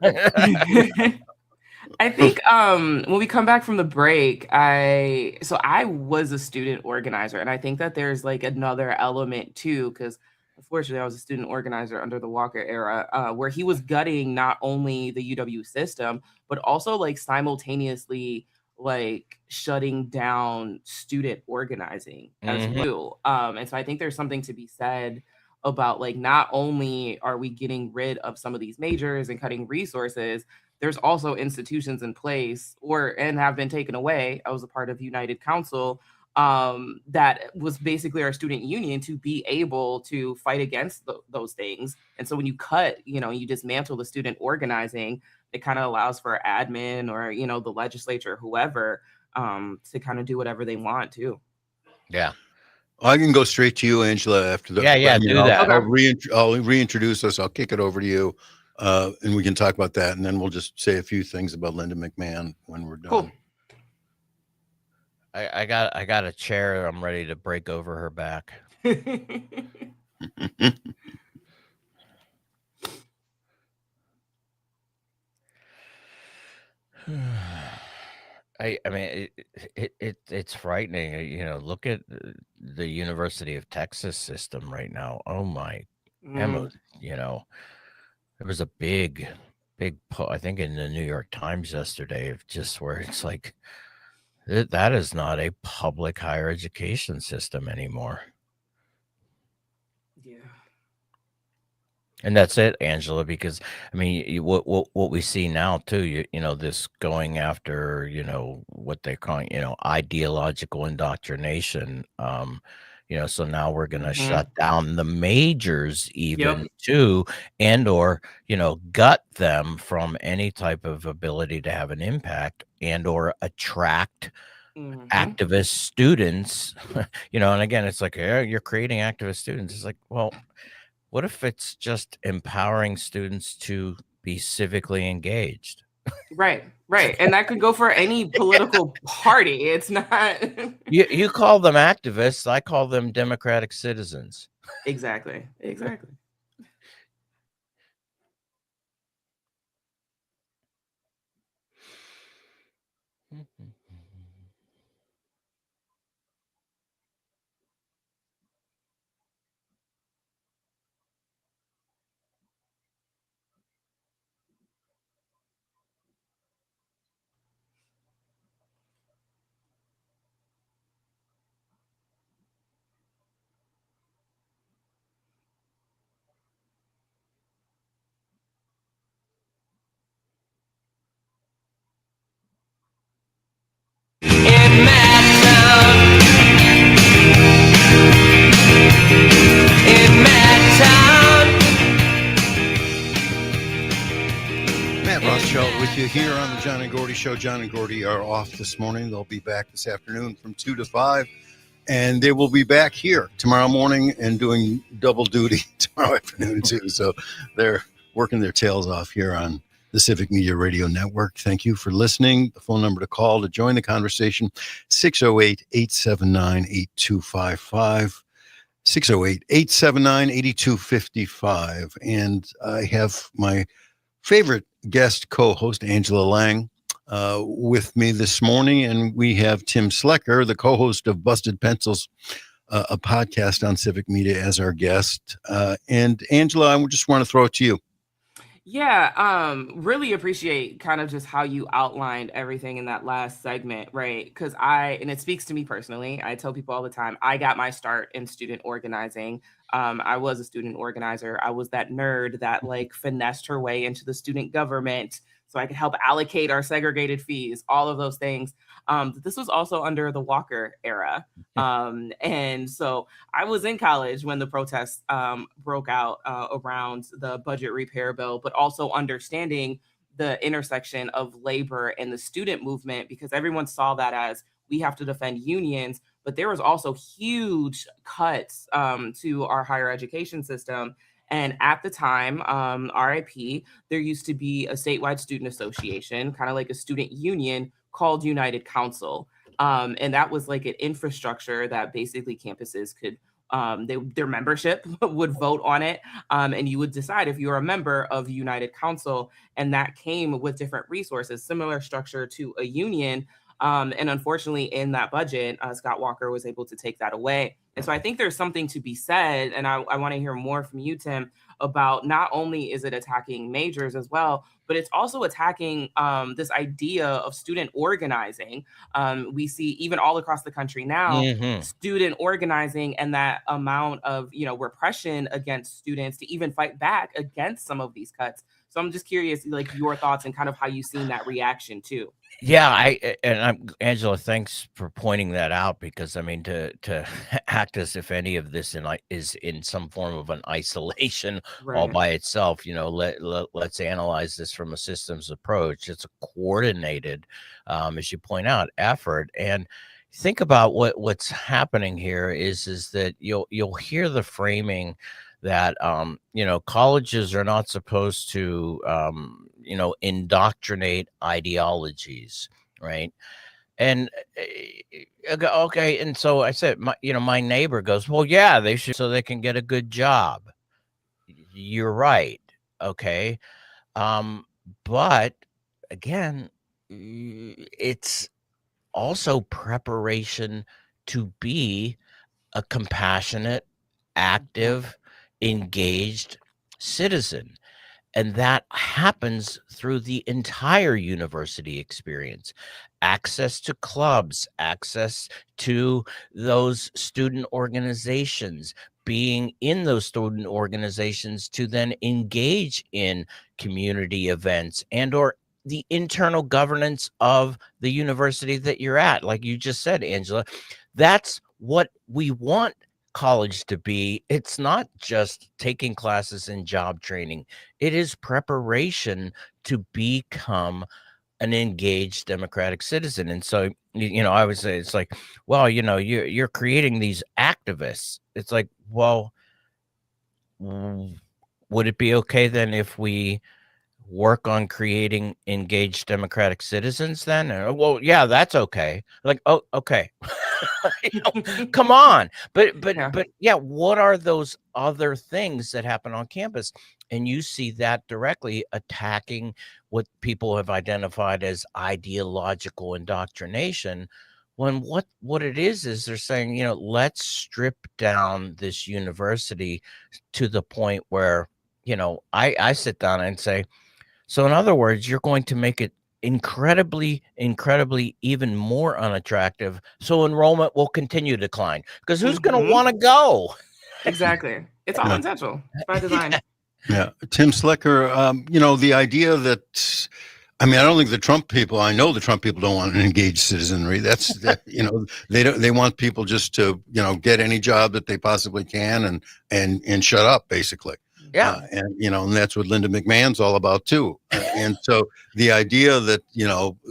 I think when we come back from the break, I was a student organizer, and I think that there's like another element too, because unfortunately I was a student organizer under the Walker era, where he was gutting not only the UW system, but also like simultaneously like shutting down student organizing as well. And so I think there's something to be said about like not only are we getting rid of some of these majors and cutting resources, there's also institutions in place and have been taken away. I was a part of United Council, that was basically our student union to be able to fight against those things. And so when you cut, you dismantle the student organizing, it kind of allows for admin or, the legislature, whoever, to kind of do whatever they want to. Yeah. I can go straight to you, Angela, after the. Yeah, do that. I'll reintroduce us. I'll kick it over to you, and we can talk about that, and then we'll just say a few things about Linda McMahon when we're done. Cool. I got a chair. I'm ready to break over her back. I mean, it's frightening. Look at the University of Texas system right now. Oh my, Emma, there was a big, I think in the New York Times yesterday of just where it's like, that is not a public higher education system anymore. Yeah. And that's it, Angela, because I mean, what we see now too, this going after, what they're calling, ideological indoctrination. So now we're going to shut down the majors even too, and or, gut them from any type of ability to have an impact and or attract activist students, and again, it's like, you're creating activist students. It's like, well, what if it's just empowering students to be civically engaged? Right. And that could go for any political party. It's not. You call them activists. I call them democratic citizens. Exactly. with you here on the John and Gordy Show. John and Gordy are off this morning. They'll be back this afternoon from 2 to 5. And they will be back here tomorrow morning and doing double duty tomorrow afternoon, too. So they're working their tails off here on the Civic Media Radio Network. Thank you for listening. The phone number to call to join the conversation, 608-879-8255. 608-879-8255. And I have my favorite guest co-host, Angela Lang, with me this morning. And we have Tim Slecker, the co-host of Busted Pencils, a podcast on Civic Media, as our guest. And Angela, I just want to throw it to you. Yeah, really appreciate kind of just how you outlined everything in that last segment, right? Because and it speaks to me personally. I tell people all the time, I got my start in student organizing. I was a student organizer. I was that nerd that like finessed her way into the student government so I could help allocate our segregated fees, all of those things. This was also under the Walker era. And so I was in college when the protests broke out around the budget repair bill, but also understanding the intersection of labor and the student movement, because everyone saw that as we have to defend unions, but there was also huge cuts to our higher education system. And at the time, RIP, there used to be a statewide student association, kind of like a student union called United Council. And that was like an infrastructure that basically campuses could, their membership would vote on it. And you would decide if you're a member of United Council. And that came with different resources, similar structure to a union. And unfortunately, in that budget, Scott Walker was able to take that away. And so I think there's something to be said, and I want to hear more from you, Tim, about not only is it attacking majors as well, but it's also attacking this idea of student organizing. We see even all across the country now, student organizing and that amount of repression against students to even fight back against some of these cuts. So I'm just curious, like your thoughts and kind of how you've seen that reaction too. Yeah, Angela, thanks for pointing that out, because I mean to act as if any of this is in some form of an isolation all by itself. Let's analyze this from a systems approach. It's a coordinated, as you point out, effort. And think about what's happening here is that you'll hear the framing that colleges are not supposed to indoctrinate ideologies, right? And okay, and so I said, my neighbor goes, well, yeah, they should, so they can get a good job. You're right, okay, but again, it's also preparation to be a compassionate, active, engaged citizen. And that happens through the entire university experience. Access to clubs, access to those student organizations, being in those student organizations to then engage in community events and or the internal governance of the university that you're at. Like you just said, Angela, that's what we want college to be. It's not just taking classes and job training. It is preparation to become an engaged democratic citizen. And so, I would say it's like, well, you're creating these activists. It's like, well, would it be okay then if we work on creating engaged democratic citizens then? Well, yeah, that's okay. Like, oh, okay. Come on. But yeah, what are those other things that happen on campus? And you see that directly attacking what people have identified as ideological indoctrination, when what it is they're saying, let's strip down this university to the point where, I sit down and say, so in other words, you're going to make it incredibly even more unattractive, so enrollment will continue to decline, because who's going to want to go? Exactly. It's all intentional. It's by design. Yeah. Tim Slecker, the idea that, I don't think the Trump people, I know the Trump people don't want an engaged citizenry. That's, they want people just to, get any job that they possibly can and shut up, basically. Yeah. And and that's what Linda McMahon's all about too. And so the idea that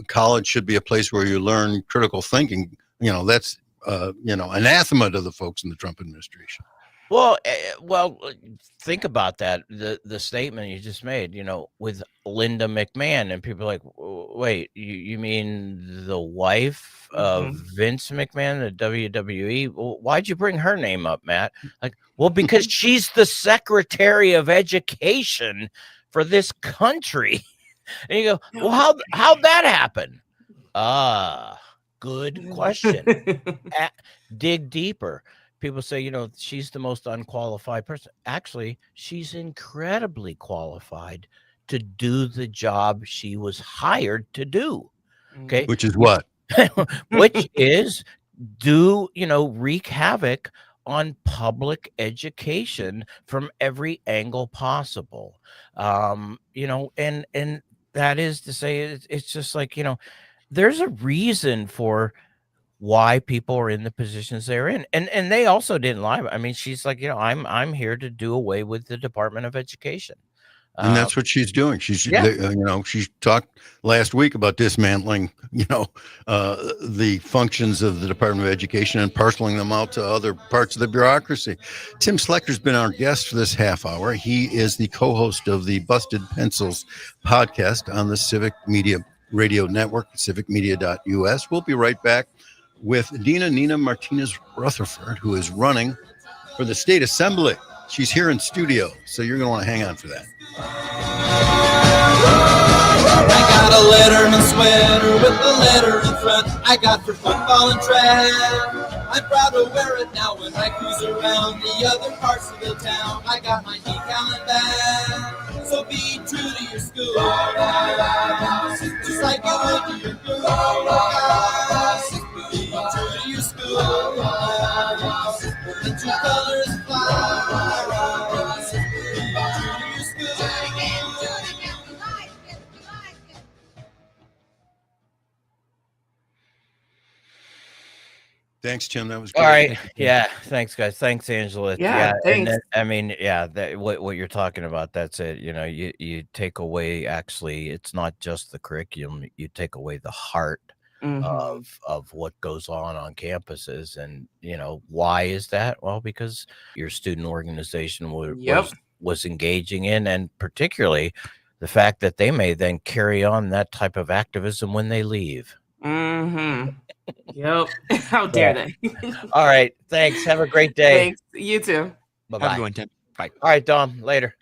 college should be a place where you learn critical thinking, that's anathema to the folks in the Trump administration. Well, think about that. The statement you just made, with Linda McMahon, and people are like, wait, you mean the wife of Vince McMahon, the WWE? Well, why'd you bring her name up, Matt? Like, well, because she's the Secretary of Education for this country. And you go, well, how'd that happen? Good question. Dig deeper. People say, she's the most unqualified person. Actually, she's incredibly qualified to do the job she was hired to do. Okay. Which is what? Which is wreak havoc on public education from every angle possible. And that is to say, it's just like, there's a reason for why people are in the positions they're in. And they also didn't lie. I mean, she's like, I'm here to do away with the Department of Education. And that's what she's doing. She's, she talked last week about dismantling, the functions of the Department of Education and parceling them out to other parts of the bureaucracy. Tim Slechter's been our guest for this half hour. He is the co-host of the Busted Pencils podcast on the Civic Media Radio Network, civicmedia.us. We'll be right back with Nina Martinez Rutherford, who is running for the state assembly. She's here in studio, so you're going to want to hang on for that. I got a Letterman sweater with the letter in front. I got for football and track. I'm proud to wear it now when I cruise around the other parts of the town. I got my decal and bag. So be true to your school, just like you would to your girl. Be true to your school, let your colors fly. Be true to your school. Thanks, Tim. That was great. All right. Yeah. Thanks, guys. Thanks, Angela. Yeah, thanks. What you're talking about, that's it. You take away, actually, it's not just the curriculum. You take away the heart of what goes on campuses. And, why is that? Well, because your student organization was engaging in, and particularly the fact that they may then carry on that type of activism when they leave. Yep. How dare they? All right. Thanks. Have a great day. Thanks. You too. Bye-bye. Have a good one, Tim. Bye. All right, Dom. Later.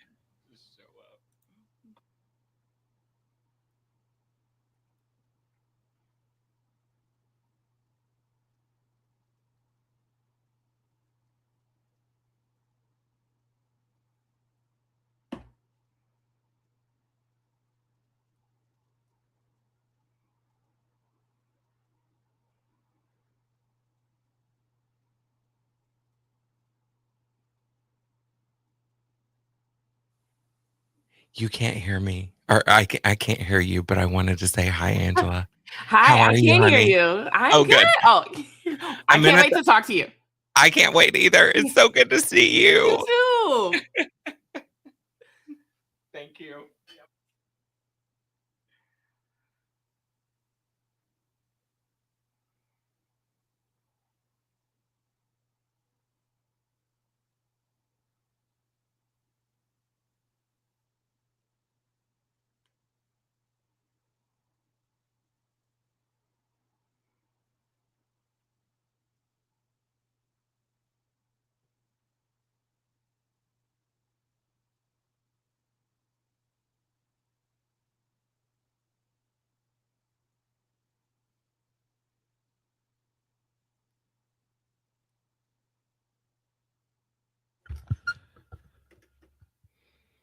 You can't hear me, or I can't hear you, but I wanted to say hi, Angela. Hi, How are I you, can hear honey? you. I'm Oh, good. good. Oh, I I'm can't in wait to talk to you. I can't wait either. It's so good to see you. You too. Thank you.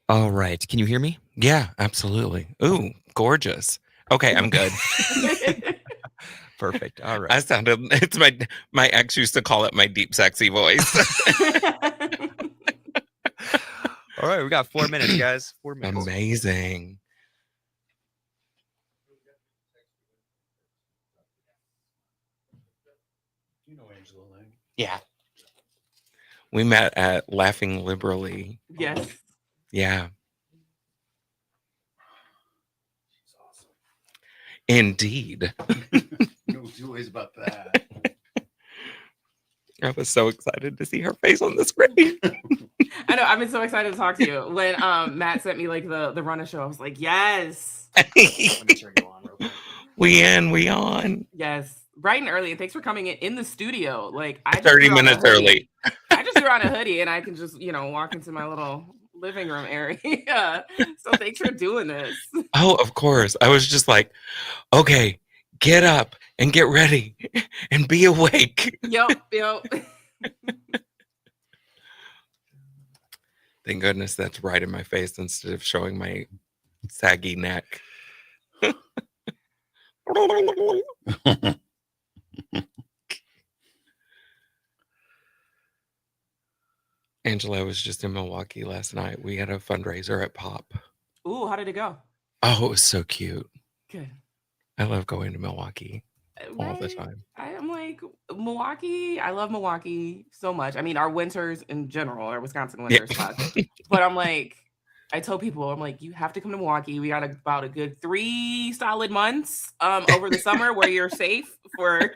All right. Can you hear me? Yeah, absolutely. Ooh, gorgeous. Okay, I'm good. Perfect. All right. I sounded, it's my ex used to call it my deep, sexy voice. All right. We got 4 minutes, guys. 4 minutes. Amazing. You know Angela Lang. Yeah. We met at Laughing Liberally. Yes. Yeah. Indeed. No two ways about that. I was so excited to see her face on the screen. I know. I've been so excited to talk to you. When Matt sent me like the run of show, I was like, yes. Let me turn you on real quick. We on. Yes. Bright and early. And thanks for coming in the studio. Like I just 30 threw on a minutes hoodie. early. I just threw on a hoodie and I can just, walk into my little living room area. So thanks for doing this. Oh, of course. I was just like, okay, get up and get ready and be awake. Yep. Thank goodness that's right in my face instead of showing my saggy neck. Angela was just in Milwaukee last night. We had a fundraiser at Pop. Ooh, how did it go? Oh, it was so cute. Good. I love going to Milwaukee all the Right? time. I'm like, Milwaukee. I love Milwaukee so much. I mean, our winters in general, our Wisconsin winters suck. But I'm like, I tell people, I'm like, you have to come to Milwaukee. We got about a good 3 solid months over the summer where you're safe for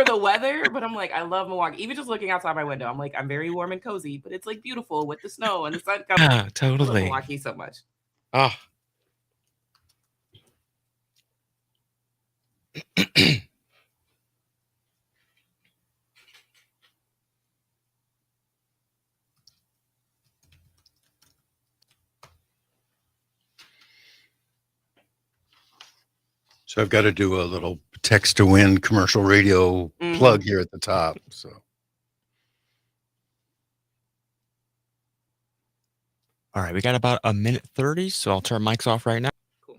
the weather. But I'm like, I love Milwaukee. Even just looking outside my window, I'm like, I'm very warm and cozy, but it's like beautiful with the snow and the sun coming. Yeah, I love totally. Milwaukee so much. Oh. So I've got to do a little text to win commercial radio plug here at the top. So All right, we got about a minute 30, so I'll turn mics off right now. Cool.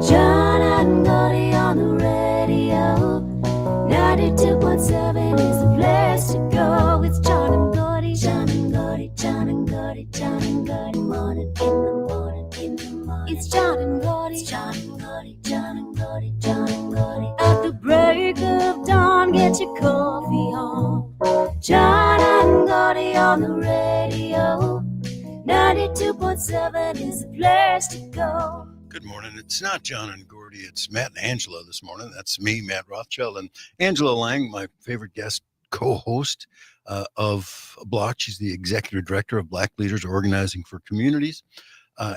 John and Gordy on the radio. 92.7 is the place to go. It's John and Gordy, John and Gordy, John and Gordy, John and Gordy. Morning, in the morning, in the morning. It's John and Gordy, John and Gordy, John and Gordy, John and Gordy. At the break of dawn, get your coffee on. John and Gordy on the radio. 92.7 is the place to go. good morning. It's not John and Gordy. It's Matt and Angela this morning. That's me, Matt Rothschild, and Angela Lang, my favorite guest co-host of Block. She's the executive director of Black Leaders Organizing for Communities,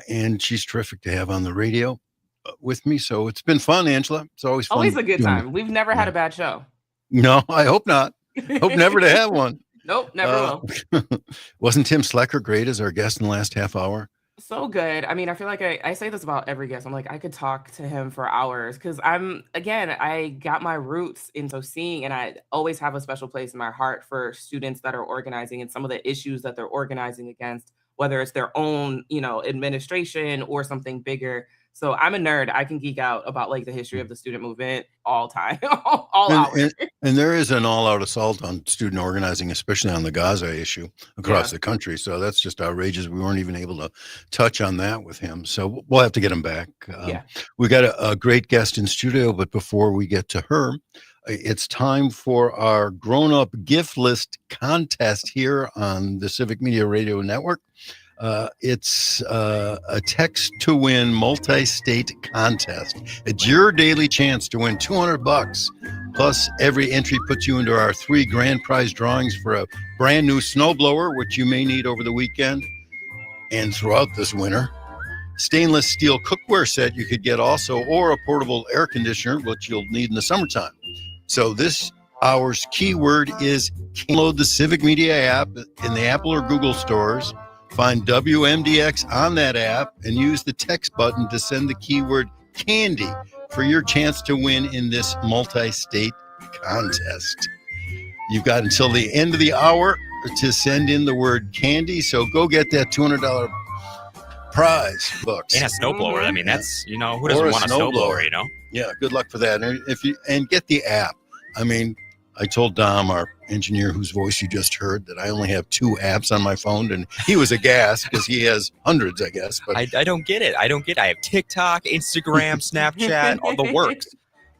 and she's terrific to have on the radio with me. So it's been fun, Angela. It's always fun. Always a good doing time. We've never had a bad show. No, I hope not. Hope never to have one. Nope, never will. Wasn't Tim Slecker great as our guest in the last half hour? So good. I mean, I feel like I say this about every guest. I'm like, I could talk to him for hours because I got my roots into seeing, and I always have a special place in my heart for students that are organizing and some of the issues that they're organizing against, whether it's their own, administration or something bigger. So I'm a nerd. I can geek out about like the history of the student movement all time, all hours. And there is an all-out assault on student organizing, especially on the Gaza issue across the country. So that's just outrageous. We weren't even able to touch on that with him. So we'll have to get him back. We got a great guest in studio, but before we get to her, it's time for our grown-up gift list contest here on the Civic Media Radio Network. It's a text to win multi-state contest. It's your daily chance to win $200. Plus, every entry puts you into our 3 grand prize drawings for a brand new snowblower, which you may need over the weekend and throughout this winter. Stainless steel cookware set you could get also, or a portable air conditioner, which you'll need in the summertime. So this hour's keyword is download the Civic Media app in the Apple or Google stores. Find WMDX on that app and use the text button to send the keyword candy for your chance to win in this multi-state contest. You've got until the end of the hour to send in the word candy. So go get that $200 prize books. And a snowblower. I mean, that's, who doesn't want a snowblower, Yeah, good luck for that. And get the app. I mean, I told Dom, our engineer whose voice you just heard, that I only have 2 apps on my phone, and he was aghast because he has hundreds, I guess. But I don't get it. I have TikTok, Instagram, Snapchat, all the works.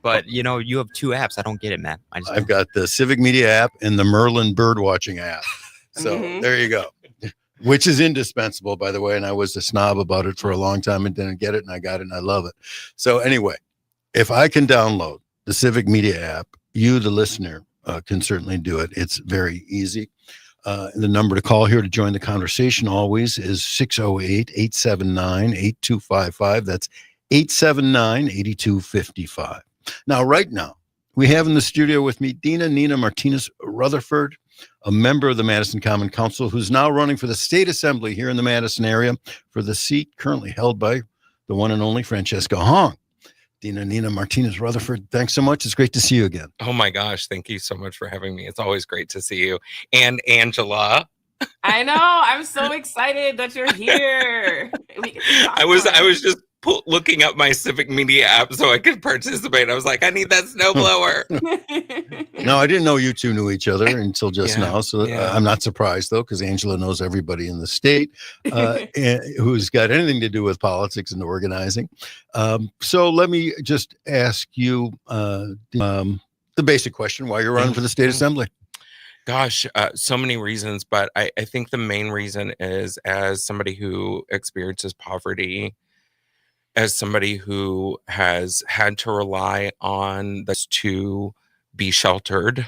But, you have 2 apps. I don't get it, man. I've got the Civic Media app and the Merlin bird watching app. So there you go. Which is indispensable, by the way. And I was a snob about it for a long time and didn't get it, and I got it, and I love it. So anyway, if I can download the Civic Media app, you, the listener, can certainly do it. It's very easy. The number to call here to join the conversation always is 608-879-8255. That's 879-8255. Now, right now, we have in the studio with me Nina Martinez Rutherford, a member of the Madison Common Council, who's now running for the state assembly here in the Madison area for the seat currently held by the one and only Francesca Hong. Nina Martinez Rutherford, thanks so much. It's great to see you again. Oh my gosh, thank you so much for having me. It's always great to see you. And Angela. I know. I'm so excited that you're here. I was just looking up my Civic Media app so I could participate. I was like, I need that snowblower. No, I didn't know you two knew each other until just now. So I'm not surprised, though, because Angela knows everybody in the state who's got anything to do with politics and organizing. So let me just ask you the basic question while you're running for the state assembly. Gosh, so many reasons. But I think the main reason is, as somebody who experiences poverty, as somebody who has had to rely on this to be sheltered,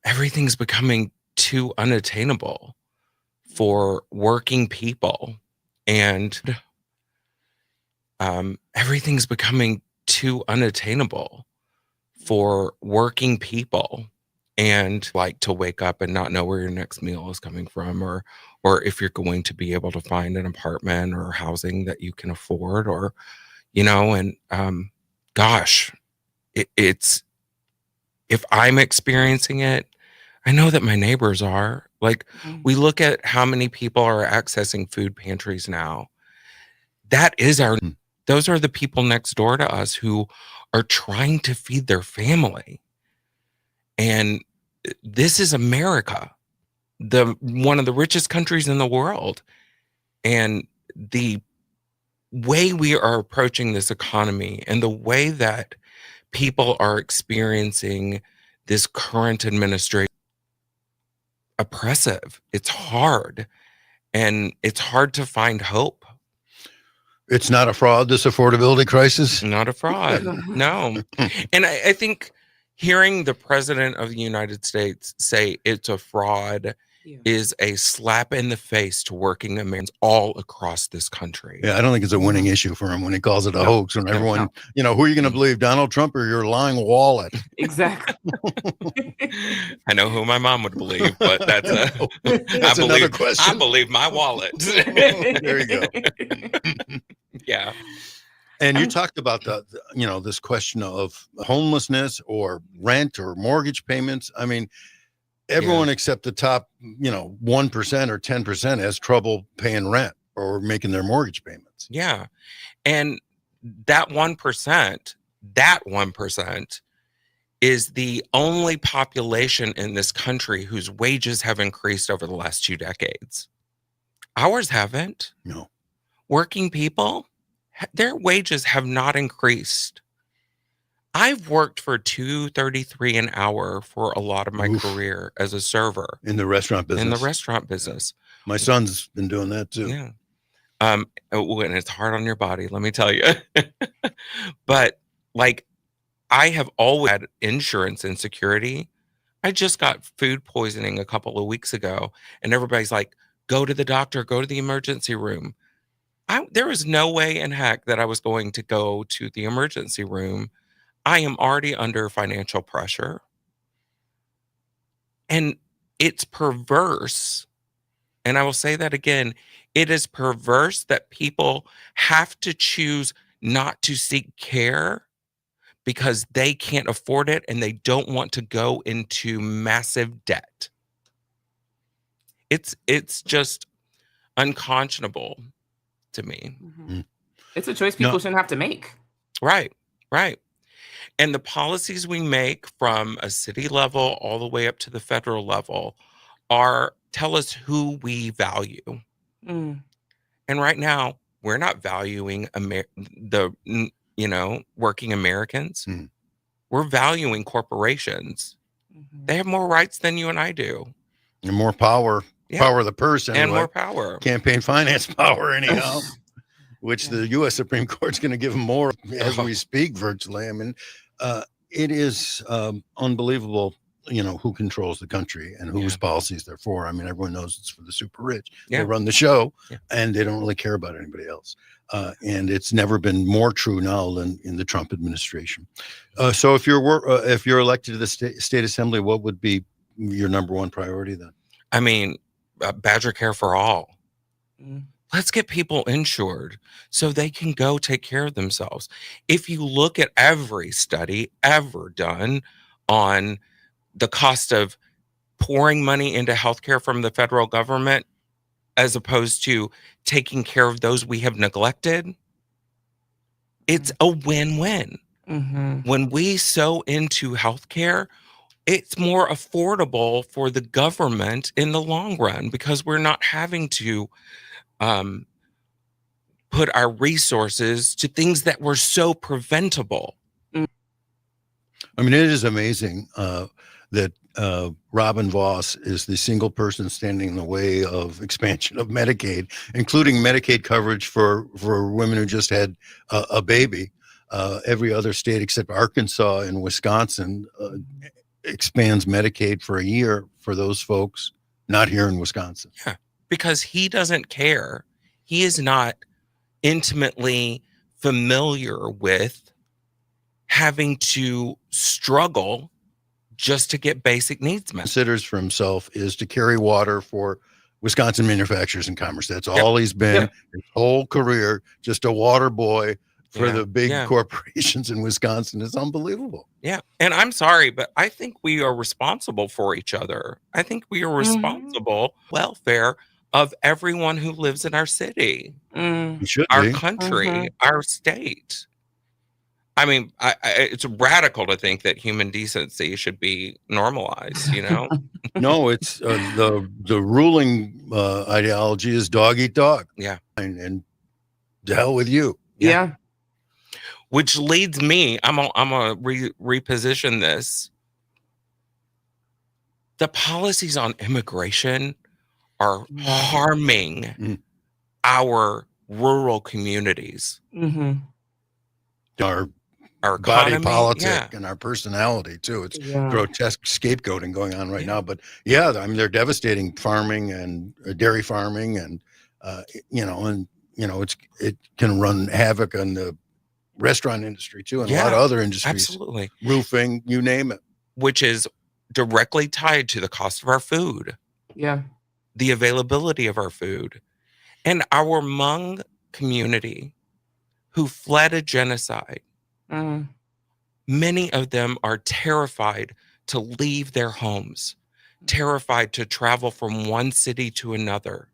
everything's becoming too unattainable for working people. And everything's becoming too unattainable for working people, and like to wake up and not know where your next meal is coming from, or if you're going to be able to find an apartment or housing that you can afford, or, and gosh, it's, if I'm experiencing it, I know that my neighbors are. Like, we look at how many people are accessing food pantries now. Those are the people next door to us who are trying to feed their family. And this is America, one of the richest countries in the world. And the way we are approaching this economy and the way that people are experiencing this current administration, oppressive. It's hard. And it's hard to find hope. It's not a fraud, this affordability crisis? Not a fraud. No. And I think hearing the president of the United States say it's a fraud is a slap in the face to working Americans all across this country. Yeah, I don't think it's a winning issue for him when he calls it a hoax. When everyone, who are you going to believe, Donald Trump or your lying wallet? Exactly. I know who my mom would believe, but that's another question. I believe my wallet. There you go. Yeah. And you talked about this question of homelessness or rent or mortgage payments. I mean, everyone except the top, 1% or 10% has trouble paying rent or making their mortgage payments. Yeah. And that 1% is the only population in this country whose wages have increased over the last 2 decades. Ours haven't. No. Working people, their wages have not increased. I've worked for $2.33 an hour for a lot of my career as a server in the restaurant business. My son's been doing that too. Yeah. And it's hard on your body, let me tell you. But like, I have always had insurance insecurity. I just got food poisoning a couple of weeks ago, and everybody's like, go to the doctor, go to the emergency room. There was no way in heck that I was going to go to the emergency room. I am already under financial pressure. And it's perverse. And I will say that again. It is perverse that people have to choose not to seek care because they can't afford it and they don't want to go into massive debt. It's just unconscionable to me. Mm-hmm. It's a choice people shouldn't have to make. Right. And the policies we make from a city level all the way up to the federal level tell us who we value. Mm. And right now, we're not valuing working Americans. Mm. We're valuing corporations. Mm-hmm. They have more rights than you and I do. And more power. Yeah. Power of the purse anyway. And more power. Campaign finance power anyhow. Which the U.S. Supreme Court's going to give them more as we speak, virtually. I mean, it is unbelievable, who controls the country and whose policies they're for. I mean, everyone knows it's for the super rich. Yeah. They run the show, and they don't really care about anybody else. And it's never been more true now than in the Trump administration. So if you're elected to the state assembly, what would be your number one priority then? I mean, Badger Care for All. Mm. Let's get people insured so they can go take care of themselves. If you look at every study ever done on the cost of pouring money into healthcare from the federal government, as opposed to taking care of those we have neglected, it's a win-win. Mm-hmm. When we sow into healthcare, it's more affordable for the government in the long run because we're not having to put our resources to things that were so preventable. I mean, it is amazing that Robin Voss is the single person standing in the way of expansion of Medicaid, including Medicaid coverage for women who just had a baby. Every other state except Arkansas and Wisconsin expands Medicaid for a year for those folks, not here in Wisconsin. Yeah, because he doesn't care. He is not intimately familiar with having to struggle just to get basic needs met. Considers for himself is to carry water for Wisconsin Manufacturers and Commerce. That's all he's been his whole career, just a water boy for the big corporations in Wisconsin. It's unbelievable. Yeah. And I'm sorry, but I think we are responsible for each other. I think we are responsible welfare of everyone who lives in our city, our country, our state. I mean, it's radical to think that human decency should be normalized, No, it's the ruling ideology is dog eat dog. Yeah. And to hell with you. Yeah. Which leads me, I'm gonna reposition this. The policies on immigration are harming our rural communities. Mm-hmm. Our economy, body politic and our personality too. It's grotesque scapegoating going on right now. But I mean, they're devastating farming and dairy farming, and it can run havoc on the restaurant industry too, and a lot of other industries. Absolutely, roofing, you name it, which is directly tied to the cost of our food. Yeah, the availability of our food, and our Hmong community who fled a genocide. Many of them are terrified to leave their homes, terrified to travel from one city to another.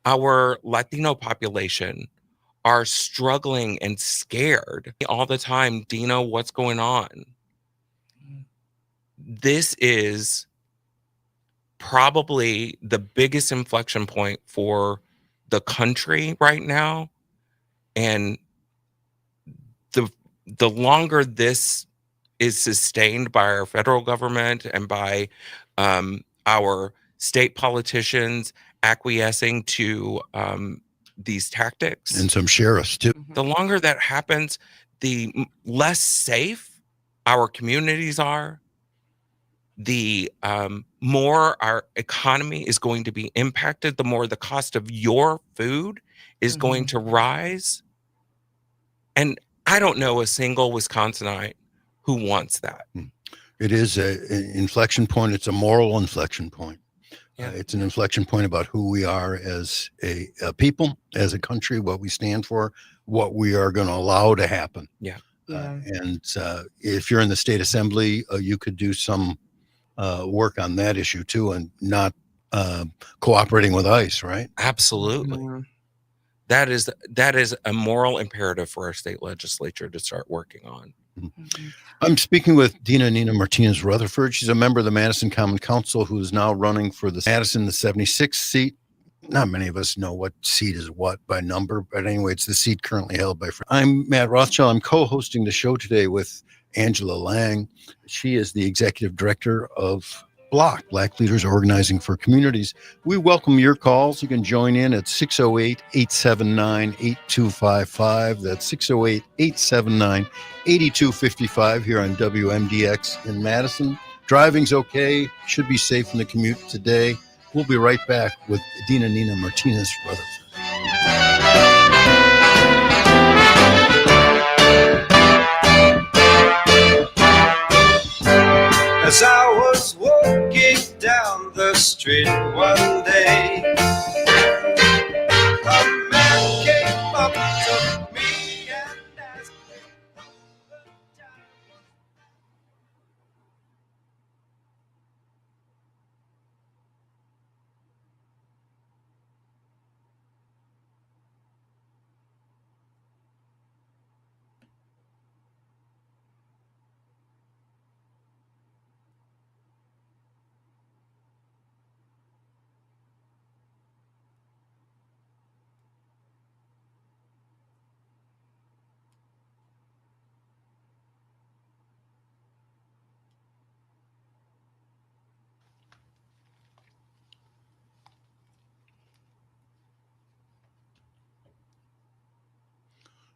our Latino population are struggling and scared all the time. Dino, what's going on? This is probably the biggest inflection point for the country right now. And the longer this is sustained by our federal government and by our state politicians acquiescing to these tactics, And some sheriffs too. Mhm. the longer that happens, the less safe our communities are, the more our economy is going to be impacted, the more the cost of your food is going to rise. And I don't know a single Wisconsinite who wants that. It is an inflection point. It's a moral inflection point. Yeah. It's an inflection point about who we are as a people, as a country, what we stand for, what we are going to allow to happen. Yeah. And if you're in the state assembly, you could do some work on that issue too, and not cooperating with ICE, right? Absolutely. Mhm. That is a moral imperative for our state legislature to start working on. Mhm. I'm speaking with Dina Nina Martinez Rutherford. She's a member of the Madison Common Council who is now running for the Madison, the 76th seat. Not many of us know what seat is what by number, but anyway, it's the seat currently held by. I'm Matt Rothschild. I'm co-hosting the show today with Angela Lang. She is the executive director of Block, Black Leaders Organizing for Communities. We welcome your calls. You can join in at 608-879-8255. That's 608-879-8255 here on WMDX in Madison. Driving's okay. Should be safe in the commute today. We'll be right back with Dina Nina Martinez Rutherford. As I was walking down the street one day, a man came up to me and asked me how the time was.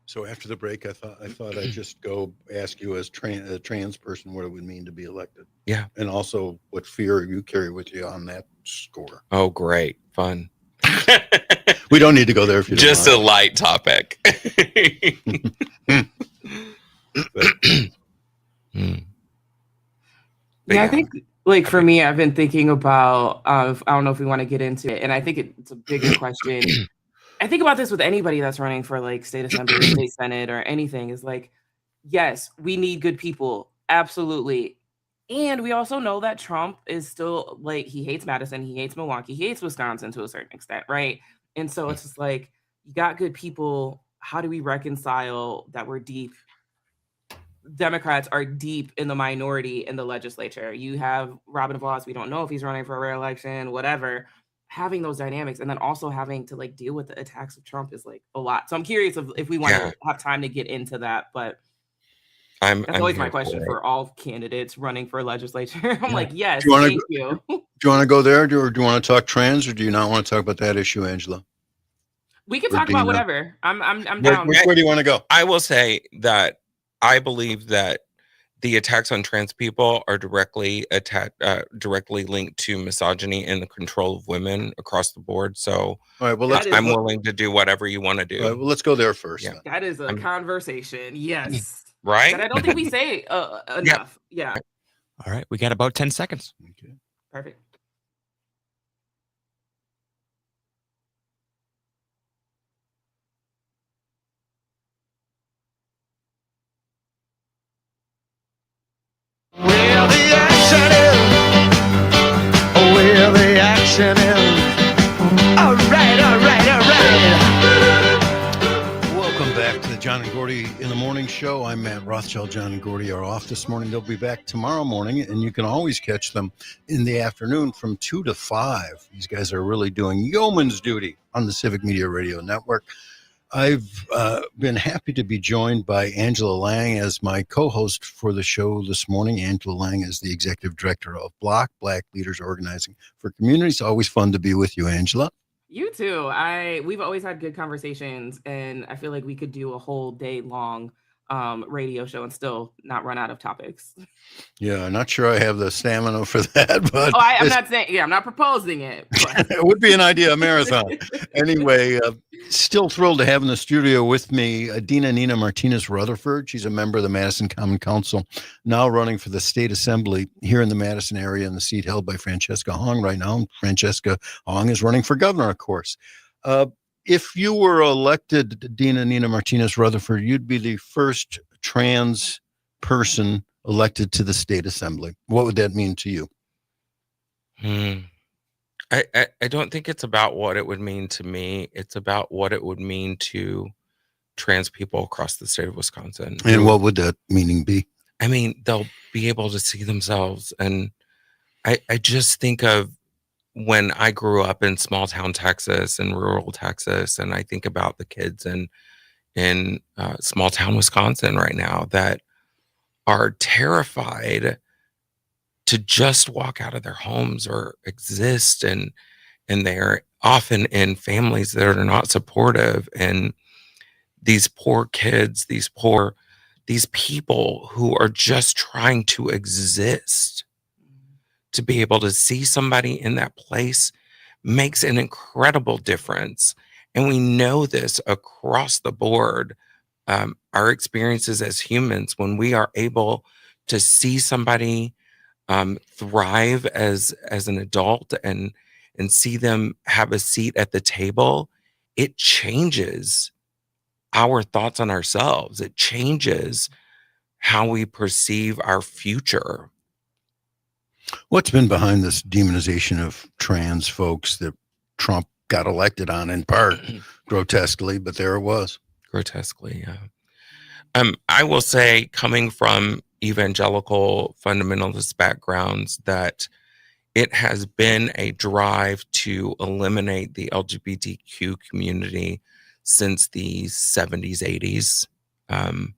So after the break, I thought I'd just go ask you as a trans person what it would mean to be elected. Yeah. And also what fear you carry with you on that score. Oh, great. Fun. We don't need to go there if you don't Just a want. light topic. Yeah, I think like for me, I've been thinking about I don't know if we want to get into it, and I think it's a bigger question. I think about this with anybody that's running for like state assembly, or state senate, or anything. Is like, yes, we need good people, absolutely, and we also know that Trump is still like he hates Madison, he hates Milwaukee, he hates Wisconsin to a certain extent, right? And so it's just like you got good people. How do we reconcile that we're deep? Democrats are deep in the minority in the legislature. You have Robin Voss. We don't know if he's running for a re-election, whatever. Having those dynamics and then also having to like deal with the attacks of Trump is like a lot. So I'm curious if we want to have time to get into that, but that's always my question for all candidates running for legislature. I'm like, yes, thank you. Do you want to go there, or do you want to talk trans, or do you not want to talk about that issue, Angela? We can talk about whatever. I'm down. Where do you want to go? I will say that I believe that the attacks on trans people are directly linked to misogyny and the control of women across the board. So, all right, well, I'm willing to do whatever you want to do. All right, well, let's go there first. Yeah. Then. That is a conversation. Yes. Right. But I don't think we say enough. Yeah. All right. We got about 10 seconds. Okay. Perfect. Where the action is. Where the action is. All right, all right. John and Gordy in the morning show. I'm Matt Rothschild. John and Gordy are off this morning. They'll be back tomorrow morning, and you can always catch them in the afternoon from 2 to 5. These guys are really doing yeoman's duty on the Civic Media Radio Network. I've been happy to be joined by Angela Lang as my co-host for the show this morning. Angela Lang is the executive director of Block, Black Leaders Organizing for Communities. Always fun to be with you, Angela. You too. We've always had good conversations, and I feel like we could do a whole day long radio show and still not run out of topics. Yeah, I'm not sure I have the stamina for that, but I'm not saying, I'm not proposing it. But. It would be an idea, a marathon. Anyway, still thrilled to have in the studio with me Dina Nina Martinez Rutherford. She's a member of the Madison Common Council, now running for the state assembly here in the Madison area in the seat held by Francesca Hong right now. Francesca Hong is running for governor, of course. If you were elected, Dina Nina Martinez Rutherford, you'd be the first trans person elected to the state assembly. What would that mean to you? I don't think it's about what it would mean to me. It's about what it would mean to trans people across the state of Wisconsin. And what would that meaning be? I mean, they'll be able to see themselves. And I just think of when I grew up in small town Texas and rural Texas, and I think about the kids in small town Wisconsin right now that are terrified to just walk out of their homes or exist, and they're often in families that are not supportive, and these poor kids, these people who are just trying to exist, to be able to see somebody in that place makes an incredible difference. And we know this across the board. Our experiences as humans, when we are able to see somebody thrive as an adult and see them have a seat at the table, it changes our thoughts on ourselves. It changes how we perceive our future. What's been behind this demonization of trans folks that Trump got elected on, in part grotesquely, but there it was. Grotesquely, yeah. I will say, coming from evangelical fundamentalist backgrounds, that it has been a drive to eliminate the LGBTQ community since the 70s, 80s.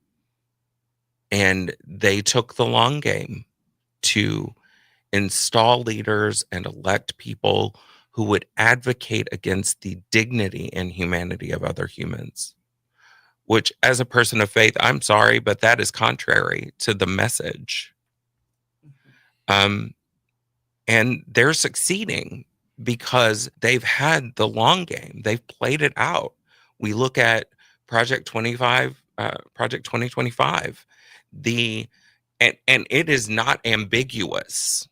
And they took the long game to install leaders and elect people who would advocate against the dignity and humanity of other humans, which, as a person of faith, I'm sorry, but that is contrary to the message. And they're succeeding because they've had the long game. They've played it out. We look at Project 2025, and it is not ambiguous.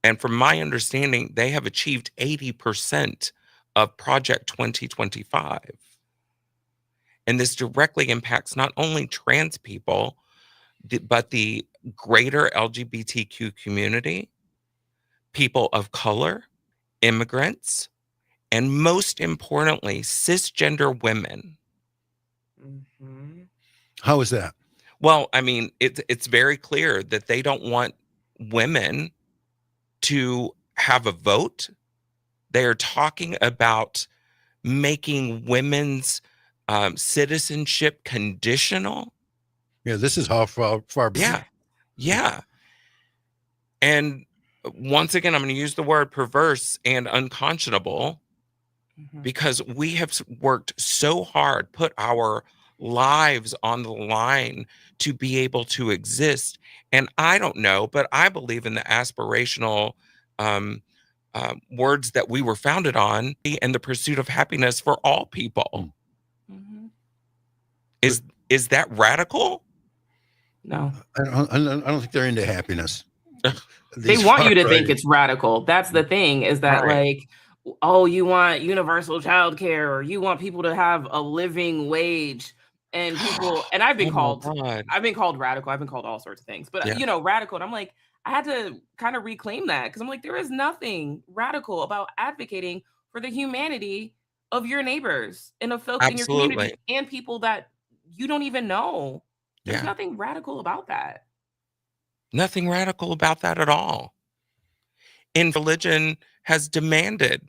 And from my understanding, they have achieved 80% of Project 2025. And this directly impacts not only trans people, but the greater LGBTQ community, people of color, immigrants, and most importantly, cisgender women. Mm-hmm. How is that? Well, I mean, it's very clear that they don't want women to have a vote. They are talking about making women's citizenship conditional. Yeah, this is how far. Yeah. And once again, I'm going to use the word perverse and unconscionable, because we have worked so hard, put our lives on the line to be able to exist. And I don't know, but I believe in the aspirational words that we were founded on, and the pursuit of happiness for all people. Mm-hmm. Is that radical? No. I don't think they're into happiness. They want you to think it's radical. That's the thing, is that like, oh, you want universal child care, or you want people to have a living wage, and people, and I've been called radical. I've been called all sorts of things, but radical. And I'm like, I had to kind of reclaim that, because I'm like, there is nothing radical about advocating for the humanity of your neighbors and of folks in your community Absolutely. and people that you don't even know. There's Yeah. nothing radical about that. Nothing radical about that at all. And religion has demanded.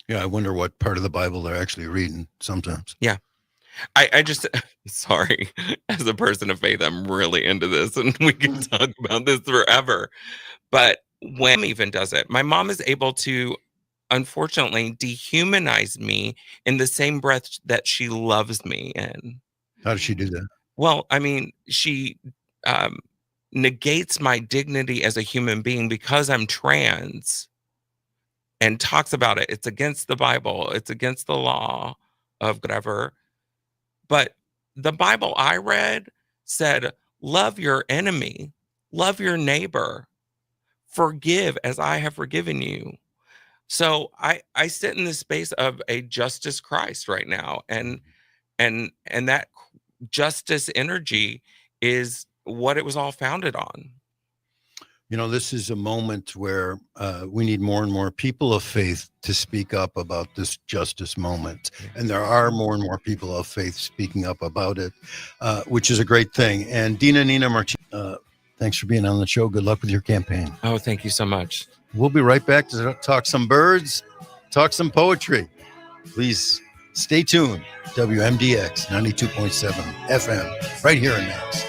Yeah, I wonder what part of the Bible they're actually reading sometimes. Yeah. I just, sorry, as a person of faith, I'm really into this and we can talk about this forever. But when even does it, my mom is able to, unfortunately, dehumanize me in the same breath that she loves me in. How does she do that? Well, I mean, she negates my dignity as a human being because I'm trans and talks about it. It's against the Bible. It's against the law of whatever. But the Bible I read said, love your enemy, love your neighbor, forgive as I have forgiven you. So I sit in this space of a justice Christ right now. And that justice energy is what it was all founded on. You know, this is a moment where we need more and more people of faith to speak up about this justice moment. And there are more and more people of faith speaking up about it, which is a great thing. And Nina Martinez, thanks for being on the show. Good luck with your campaign. Oh, thank you so much. We'll be right back to talk some birds, talk some poetry. Please stay tuned. WMDX 92.7 FM, right here in Madison.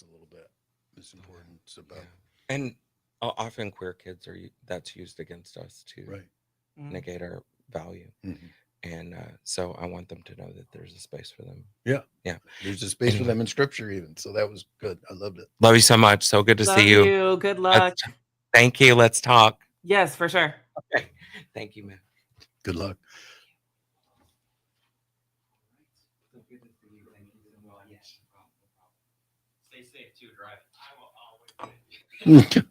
A little bit. It's important. It's about And often queer kids that's used against us to right. negate our value. Mm-hmm. And so I want them to know that there's a space for them. Yeah. Yeah. There's a space for them in scripture even. So that was good. I loved it. Love you so much. So good to Love see you. Good luck. Thank you. Let's talk. Yes, for sure. Okay. Thank you, man. Good luck. Stay safe too, drive. I will always.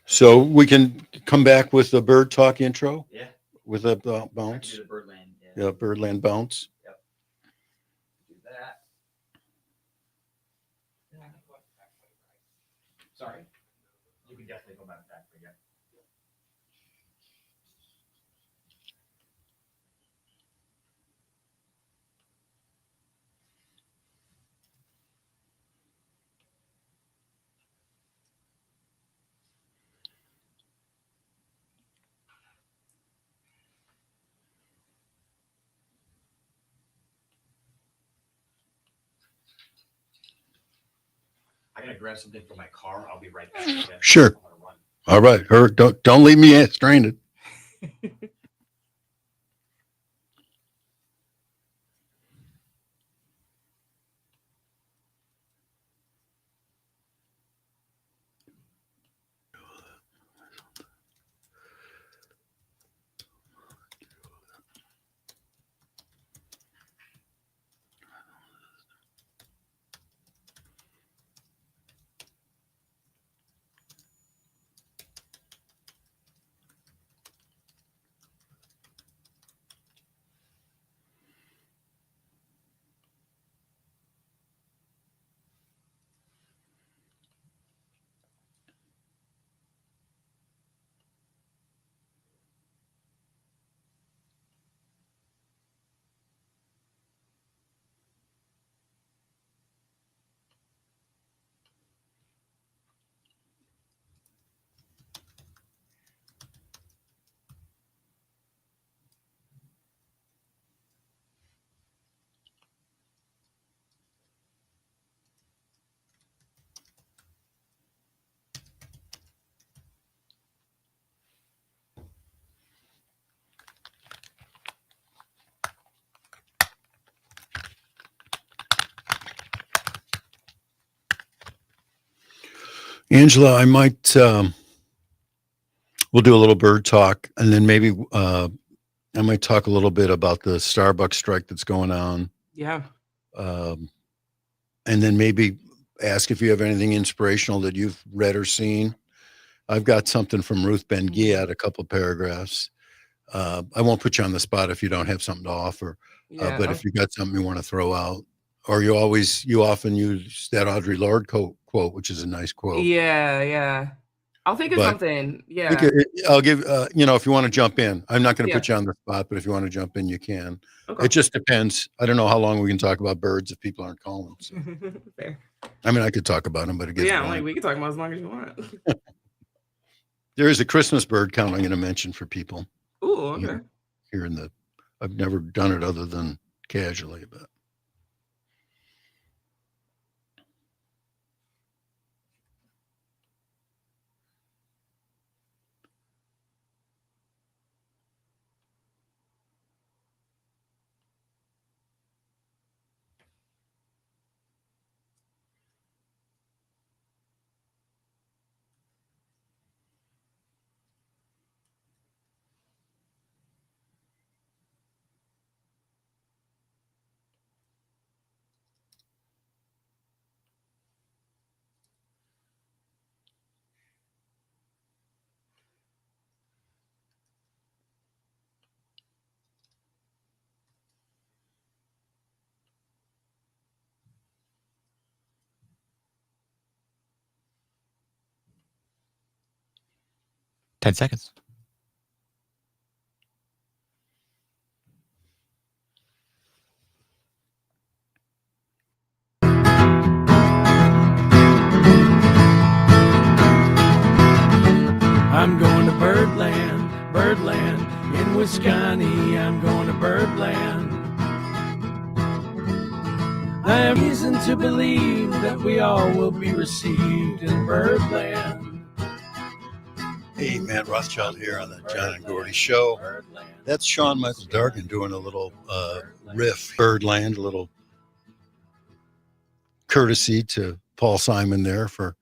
So we can come back with the bird talk intro. Yeah. With a bounce. The Birdland. Yeah, Birdland bounce. Yep. Do that. Sorry. You can definitely go back again. I gotta grab something from my car. I'll be right back. Okay? Sure. All right. Don't leave me stranded. Angela, I might, we'll do a little bird talk, and then maybe I might talk a little bit about the Starbucks strike that's going on. Yeah. And then maybe ask if you have anything inspirational that you've read or seen. I've got something from Ruth Ben Ghiat, a couple of paragraphs. I won't put you on the spot if you don't have something to offer, but if you got something you want to throw out, or you often use that Audre Lorde quote, which is a nice quote. Yeah. I'll think of something. Yeah. I'll give, if you want to jump in, I'm not going to put you on the spot, but if you want to jump in, you can. Okay. It just depends. I don't know how long we can talk about birds if people aren't calling. So. Fair. I mean, I could talk about them, but it gets like we can talk about as long as you want. There is a Christmas bird count I'm going to mention for people. Ooh, okay. Here I've never done it other than casually, but. Seconds. I'm going to Birdland in Wisconsin. I'm going to Birdland. I have reason to believe that we all will be received in Birdland. Hey, Matt Rothschild here on the John and Gordy Show. That's Sean Michael Dargan doing a little riff, Birdland, a little courtesy to Paul Simon there for.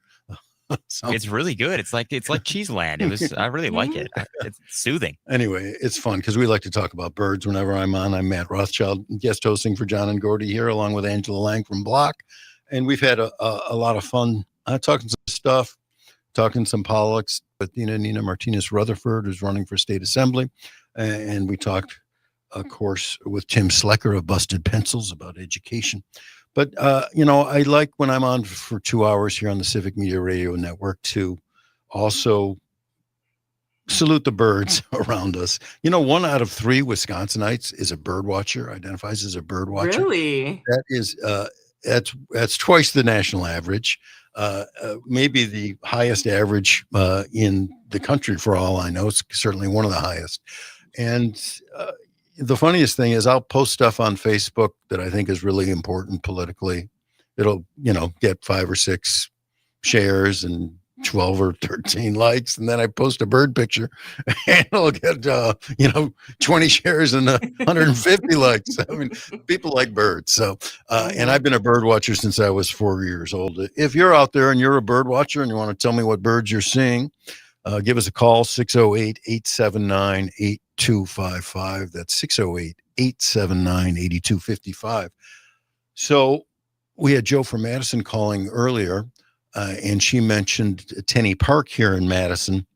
It's really good. It's like Cheeseland. I really like it. It's soothing. Anyway, it's fun because we like to talk about birds whenever I'm on. I'm Matt Rothschild, guest hosting for John and Gordy here, along with Angela Lang from Block, and we've had a lot of fun talking some stuff, talking some politics with Nina Martinez Rutherford, who's running for state assembly, and we talked, of course, with Tim Slecker of Busted Pencils about education. But, I like when I'm on for 2 hours here on the Civic Media Radio Network to also salute the birds around us. 1 out of 3 Wisconsinites is a bird watcher, identifies as a bird watcher. Really? That is, that's twice the national average, maybe the highest average in the country for all I know. It's certainly one of the highest. And the funniest thing is I'll post stuff on Facebook that I think is really important politically. It'll, get 5 or 6 shares and 12 or 13 likes. And then I post a bird picture and it'll get, 20 shares and 150 likes. I mean, people like birds. So, and I've been a bird watcher since I was 4 years old. If you're out there and you're a bird watcher and you want to tell me what birds you're seeing, give us a call, 608-879-8255. That's 608-879-8255. So we had Joe from Madison calling earlier, and she mentioned Tenney Park here in Madison.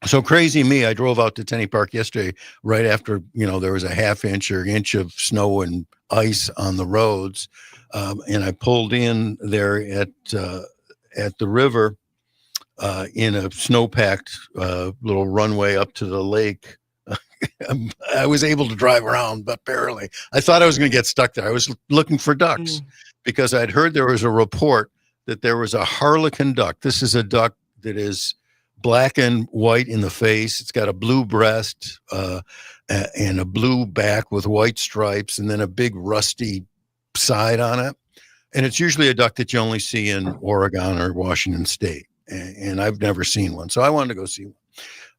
So crazy me, I drove out to Tenney Park yesterday right after, there was a half inch or inch of snow and ice on the roads. And I pulled in there at the river in a snow-packed little runway up to the lake. I was able to drive around, but barely. I thought I was going to get stuck there. I was looking for ducks because I'd heard there was a report that there was a harlequin duck. This is a duck that is black and white in the face. It's got a blue breast and a blue back with white stripes and then a big rusty side on it. And it's usually a duck that you only see in Oregon or Washington State. And I've never seen one. So I wanted to go see one.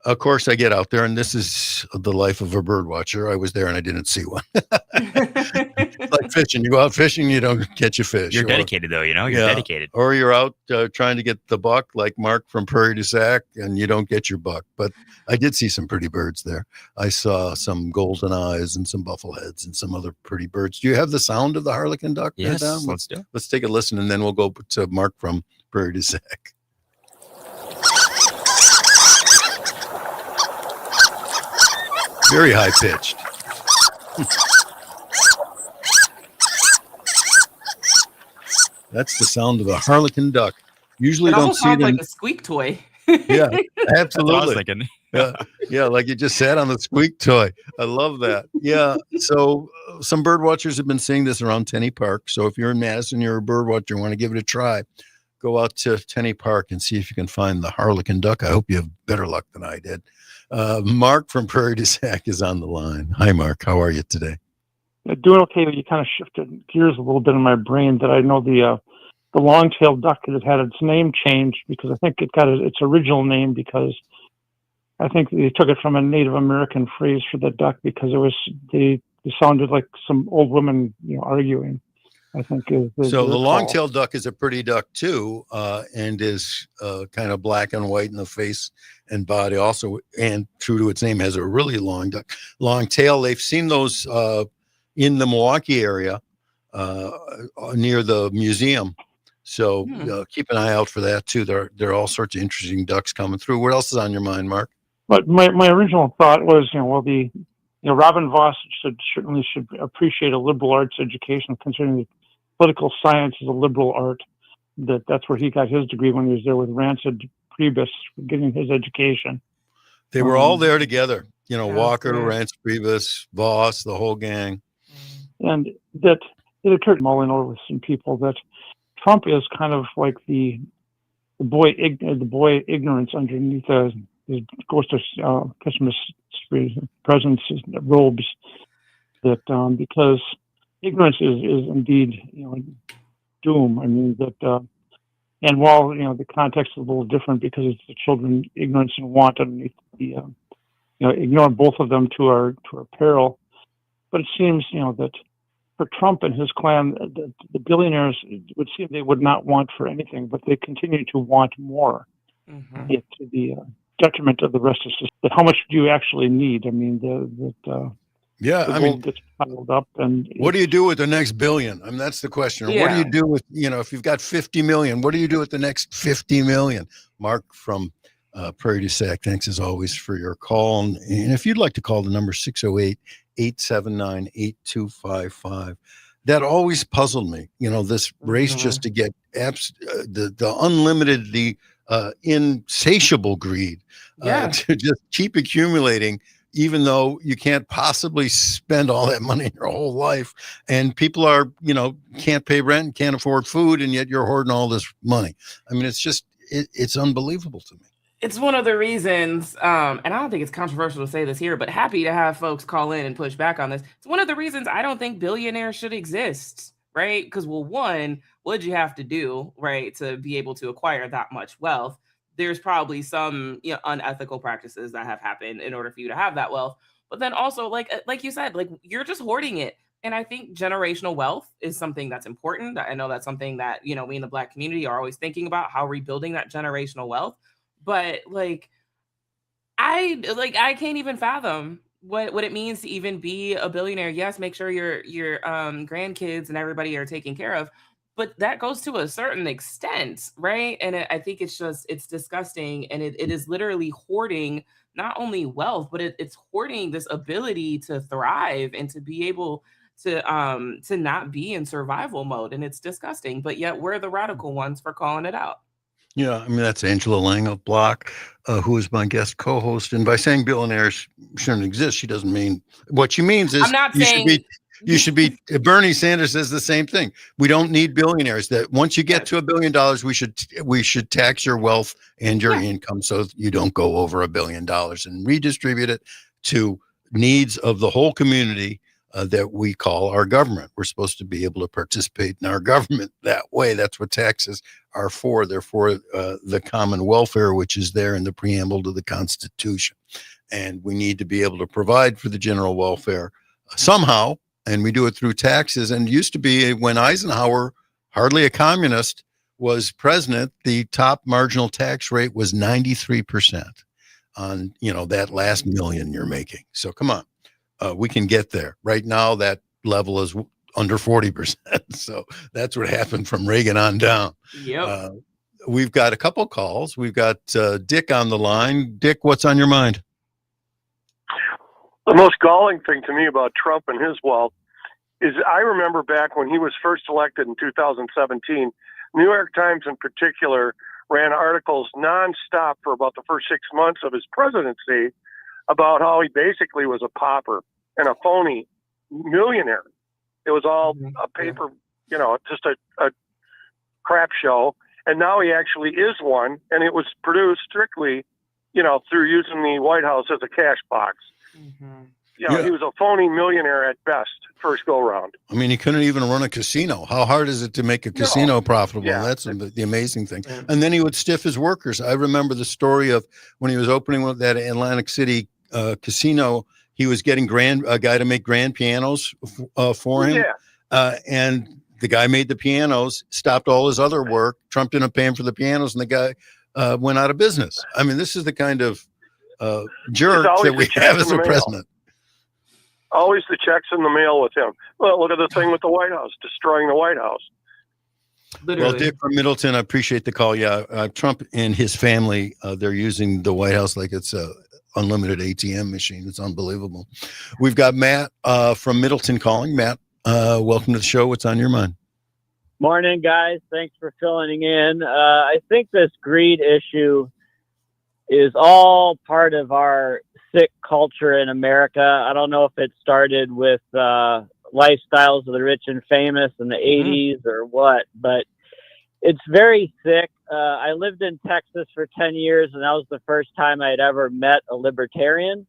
Of course, I get out there, and this is the life of a bird watcher. I was there, and I didn't see one. Like fishing. You go out fishing, you don't catch a fish. You're Or- dedicated, though. You know, you're Yeah. dedicated. Or you're out trying to get the buck, like Mark from Prairie du Sac, and you don't get your buck. But I did see some pretty birds there. I saw some golden eyes and some buffleheads and some other pretty birds. Do you have the sound of the harlequin duck? there, Yes, Dom? let's do it. Let's take a listen, and then we'll go to Mark from Prairie du Sac. Very high pitched. That's the sound of a harlequin duck. Usually It don't almost see it sounds in, like a squeak toy. yeah, That's what I was absolutely. thinking. Yeah, like you just sat on the squeak toy. I love that. Yeah. So some bird watchers have been seeing this around Tenney Park. So if you're in Madison, you're a bird watcher, want to give it a try, go out to Tenney Park and see if you can find the harlequin duck. I hope you have better luck than I did. Mark from Prairie du Sac is on the line. Hi, Mark. How are you today? Doing okay, but you kind of shifted gears a little bit in my brain that I know the long-tailed duck that had its name changed because I think it got its original name because I think they took it from a Native American phrase for the duck because they sounded like some old women, arguing. I think So the long-tailed duck is a pretty duck too, and is kind of black and white in the face and body also, and true to its name, has a really long tail. They've seen those in the Milwaukee area near the museum. So keep an eye out for that too. There are all sorts of interesting ducks coming through. What else is on your mind, Mark? But my original thought was, Robin Voss certainly should appreciate a liberal arts education, considering that political science is a liberal art. That's where he got his degree when he was there with Rancid Priebus, getting his education. They were all there together. Walker, great. Rance Priebus, Voss, the whole gang. And that it occurred to mulling over with some people that Trump is kind of like the boy ignorance underneath his ghost of Christmas presents, robes. That because ignorance is indeed doom. I mean that, and while the context is a little different because it's the children ignorance and want underneath the ignoring both of them to our peril. But it seems that for Trump and his clan, the billionaires would seem they would not want for anything, but they continue to want more, yet to the detriment of the rest of society. How much do you actually need? I mean, the gold gets piled up, and what do you do with the next billion? I mean, that's the question. What do you do with if you've got 50 million? What do you do with the next 50 million? Mark from Prairie du Sac, thanks as always for your call. And if you'd like to call the number 608-879-8255. That always puzzled me. This race just to get the unlimited, the insatiable greed to just keep accumulating, even though you can't possibly spend all that money in your whole life. And people are, can't pay rent, can't afford food, and yet you're hoarding all this money. I mean, it's just, it's unbelievable to me. It's one of the reasons, and I don't think it's controversial to say this here, but happy to have folks call in and push back on this. It's one of the reasons I don't think billionaires should exist, right? Because, well, one, what'd you have to do, right, to be able to acquire that much wealth? There's probably some unethical practices that have happened in order for you to have that wealth. But then also, like you said, like you're just hoarding it. And I think generational wealth is something that's important. I know that's something that, we in the Black community are always thinking about, how rebuilding that generational wealth. But I can't even fathom what it means to even be a billionaire. Yes, make sure your grandkids and everybody are taken care of, but that goes to a certain extent, right? And I think it's disgusting, and it is literally hoarding not only wealth, but it's hoarding this ability to thrive and to be able to not be in survival mode, and it's disgusting. But yet we're the radical ones for calling it out. Yeah, I mean, that's Angela Lang of Block, who is my guest co-host. And by saying billionaires shouldn't exist, she doesn't mean, what she means is I'm not saying you should be, Bernie Sanders says the same thing. We don't need billionaires. That once you get to $1 billion, we should tax your wealth and your income so you don't go over $1 billion and redistribute it to needs of the whole community that we call our government. We're supposed to be able to participate in our government that way. That's what taxes are for. They're for the common welfare, which is there in the preamble to the Constitution. And we need to be able to provide for the general welfare somehow. and we do it through taxes. And it used to be when Eisenhower, hardly a communist, was president, the top marginal tax rate was 93% on, that last million you're making. So come on, we can get there. Right now, that level is under 40%. So that's what happened from Reagan on down. Yep. We've got a couple calls. We've got Dick on the line. Dick, what's on your mind? The most galling thing to me about Trump and his wealth is I remember back when he was first elected in 2017, New York Times in particular ran articles nonstop for about the first 6 months of his presidency about how he basically was a pauper and a phony millionaire. It was all a paper, just a crap show. And now he actually is one, and it was produced strictly, through using the White House as a cash box. He was a phony millionaire at best, first go round. I mean, he couldn't even run a casino. How hard is it to make a casino profitable? Yeah. That's the amazing thing. And then he would stiff his workers. I remember the story of when he was opening that Atlantic City casino, he was getting a guy to make grand pianos for him. Yeah. And the guy made the pianos, stopped all his other work. Trump didn't pay him for the pianos, and the guy went out of business. I mean, this is the kind of jerk that we have as a president. Always the checks in the mail with him. Well, look at the thing with the White House, destroying the White House. Literally. Well, Dick from Middleton, I appreciate the call. Yeah, Trump and his family, they're using the White House like it's a unlimited ATM machine. It's unbelievable. We've got Matt from Middleton calling. Matt, welcome to the show. What's on your mind? Morning, guys. Thanks for filling in. I think this greed issue is all part of our sick culture in America. I don't know if it started with lifestyles of the rich and famous in the 80s or what, but it's very sick. I lived in Texas for 10 years, and that was the first time I had ever met a libertarian.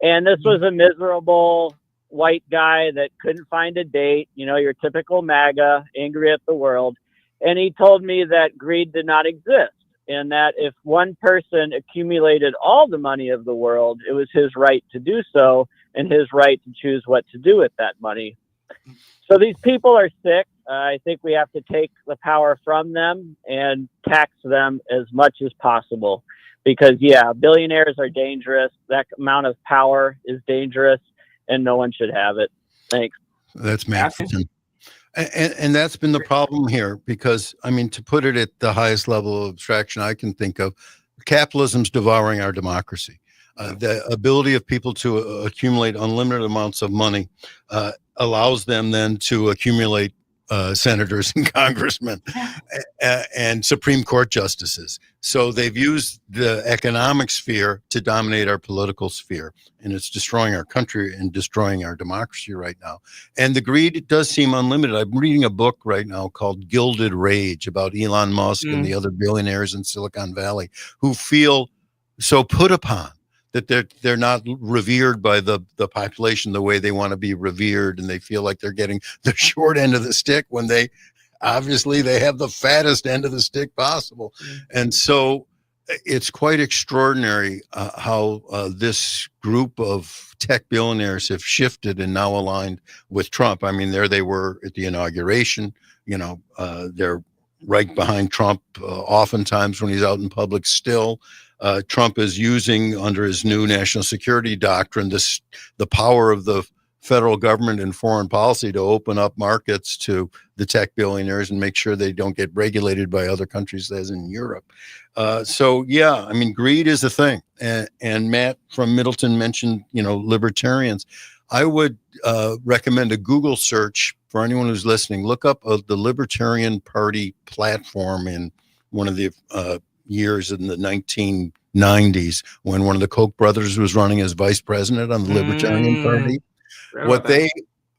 And this was a miserable white guy that couldn't find a date, your typical MAGA, angry at the world. And he told me that greed did not exist, and that if one person accumulated all the money of the world, it was his right to do so and his right to choose what to do with that money. So these people are sick. I think we have to take the power from them and tax them as much as possible because, billionaires are dangerous. That amount of power is dangerous, and no one should have it. Thanks. That's Matt. And that's been the problem here because, I mean, to put it at the highest level of abstraction I can think of, capitalism's devouring our democracy. The ability of people to accumulate unlimited amounts of money allows them then to accumulate senators and congressmen and Supreme Court justices. So they've used the economic sphere to dominate our political sphere, and it's destroying our country and destroying our democracy right now. And the greed does seem unlimited. I'm reading a book right now called Gilded Rage about Elon Musk and the other billionaires in Silicon Valley who feel so put upon that they're not revered by the population the way they want to be revered, and they feel like they're getting the short end of the stick when they obviously they have the fattest end of the stick possible. And so it's quite extraordinary how this group of tech billionaires have shifted and now aligned with Trump. I mean, there they were at the inauguration, they're right behind Trump oftentimes when he's out in public still. Trump is using under his new national security doctrine the power of the federal government and foreign policy to open up markets to the tech billionaires and make sure they don't get regulated by other countries as in Europe. I mean, greed is a thing. And Matt from Middleton mentioned, libertarians. I would recommend a Google search for anyone who's listening. Look up the Libertarian Party platform in one of the years in the 1990s when one of the Koch brothers was running as vice president on the Libertarian Party.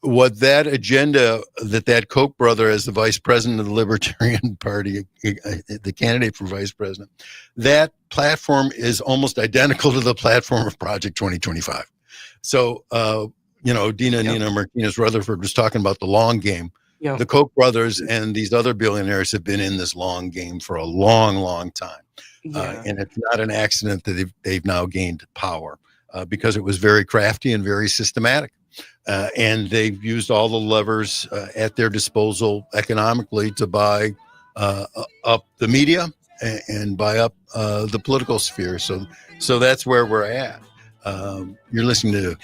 What that agenda that Koch brother as the vice president of the Libertarian Party, the candidate for vice president, that platform is almost identical to the platform of Project 2025. So, Nina Martinez Rutherford was talking about the long game. Yeah. The Koch brothers and these other billionaires have been in this long game for a long, long time. And it's not an accident that they've now gained power because it was very crafty and very systematic. And they've used all the levers at their disposal economically to buy up the media and buy up the political sphere. So that's where we're at. You're listening to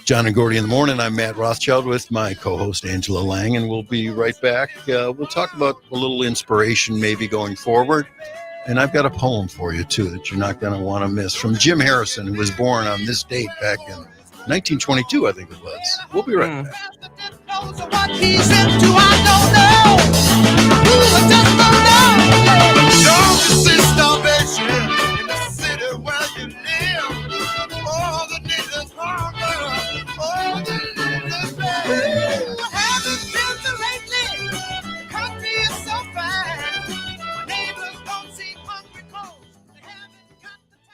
John and Gordy in the Morning. I'm Matt Rothschild with my co-host Angela Lang, and we'll be right back. We'll talk about a little inspiration maybe going forward. And I've got a poem for you, too, that you're not going to want to miss, from Jim Harrison, who was born on this date back in 1922, I think it was. We'll be right back. What he's into, I don't know. Ooh, I just don't know. Don't you see starvation in the city where you live? All the niggas hunger, all the niggas beg. Haven't been to lately. The country is so fine. Neighbors don't seem hungry 'cause they haven't got the time.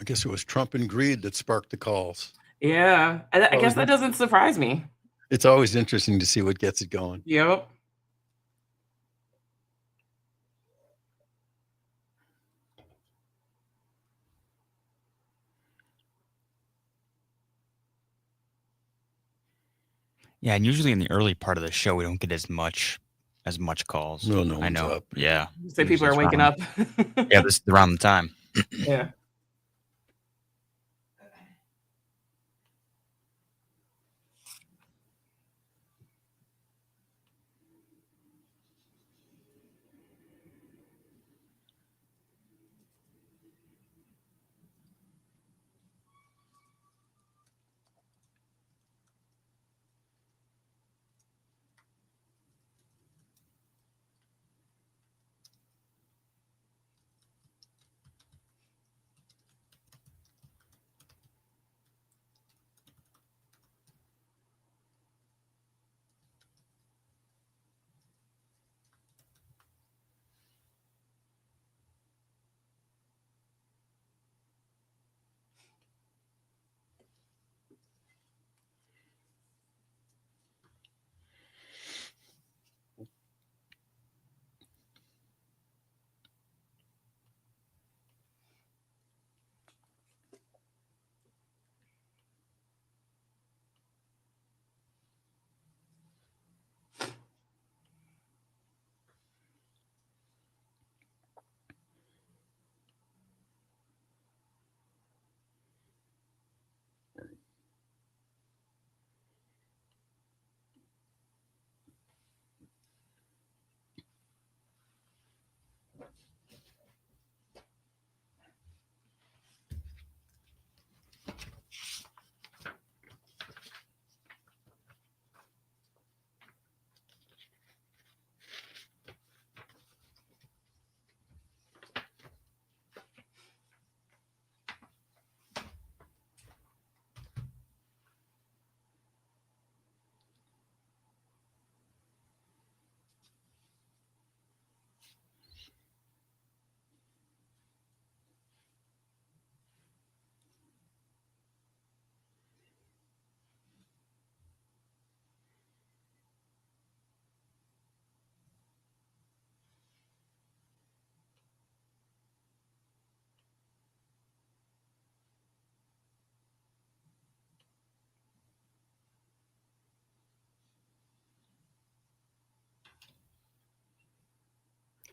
I guess it was Trump and greed that sparked the calls. Yeah. I guess that doesn't surprise me. It's always interesting to see what gets it going. Yep. Yeah, and usually in the early part of the show, we don't get as much calls. No, no I know. one's up. Yeah. Say people are Usually waking it's up. around- yeah, this is around the time. Yeah.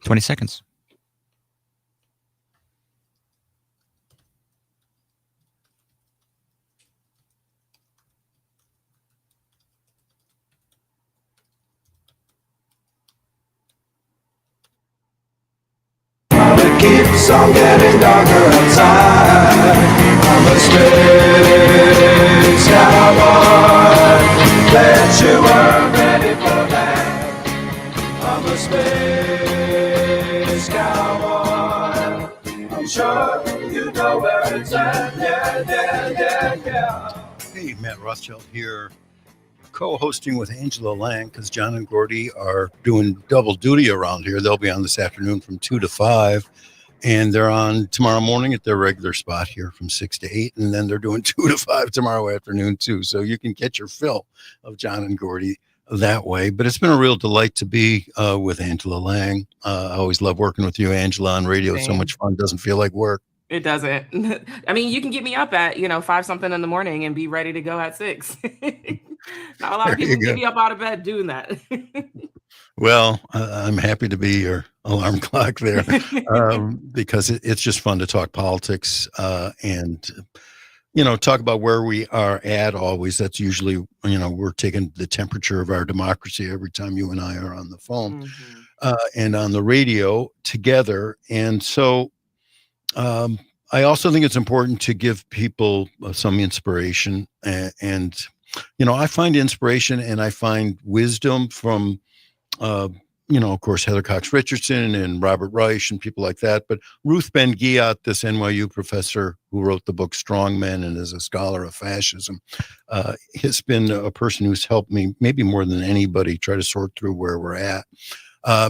"20 seconds. It keeps on getting darker outside. I'm a space cowboy. Bet you weren't ready for that. I'm a space cowboy. I'm sure you know where it's at. Yeah. Hey, Matt Rothschild here, co-hosting with Angela Lang, because John and Gordy are doing double duty around here. They'll be on this afternoon from 2 to 5, and they're on tomorrow morning at their regular spot here from 6 to 8, and then they're doing 2 to 5 tomorrow afternoon too. So you can get your fill of John and Gordy that way. But it's been a real delight to be with Angela Lang. I always love working with you, Angela, on radio. It's so Same. much fun. Doesn't feel like work. It doesn't. I mean, you can get me up at 5 something in the morning and be ready to go at 6. Not a lot of There people you can get go. me up out of bed doing that. Well, I'm happy to be your alarm clock there because it's just fun to talk politics and, talk about where we are at always. That's usually, we're taking the temperature of our democracy every time you and I are on the phone and on the radio together. And so I also think it's important to give people some inspiration and I find inspiration and I find wisdom from, of course, Heather Cox Richardson and Robert Reich and people like that. But Ruth Ben-Ghiat, this NYU professor who wrote the book Strong Men and is a scholar of fascism, has been a person who's helped me maybe more than anybody try to sort through where we're at.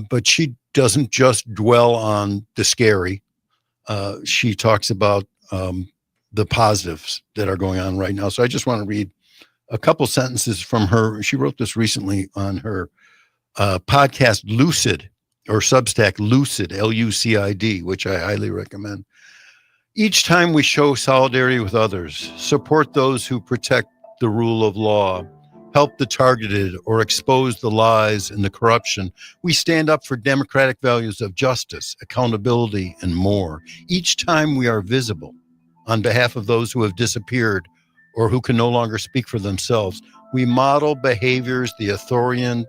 But she doesn't just dwell on the scary. She talks about the positives that are going on right now. So I just want to read a couple sentences from her. She wrote this recently on her podcast Lucid, or Substack Lucid, Lucid, which I highly recommend. Each time we show solidarity with others, support those who protect the rule of law, help the targeted, or expose the lies and the corruption, we stand up for democratic values of justice, accountability, and more. Each time we are visible on behalf of those who have disappeared or who can no longer speak for themselves, we model behaviors the authoritarian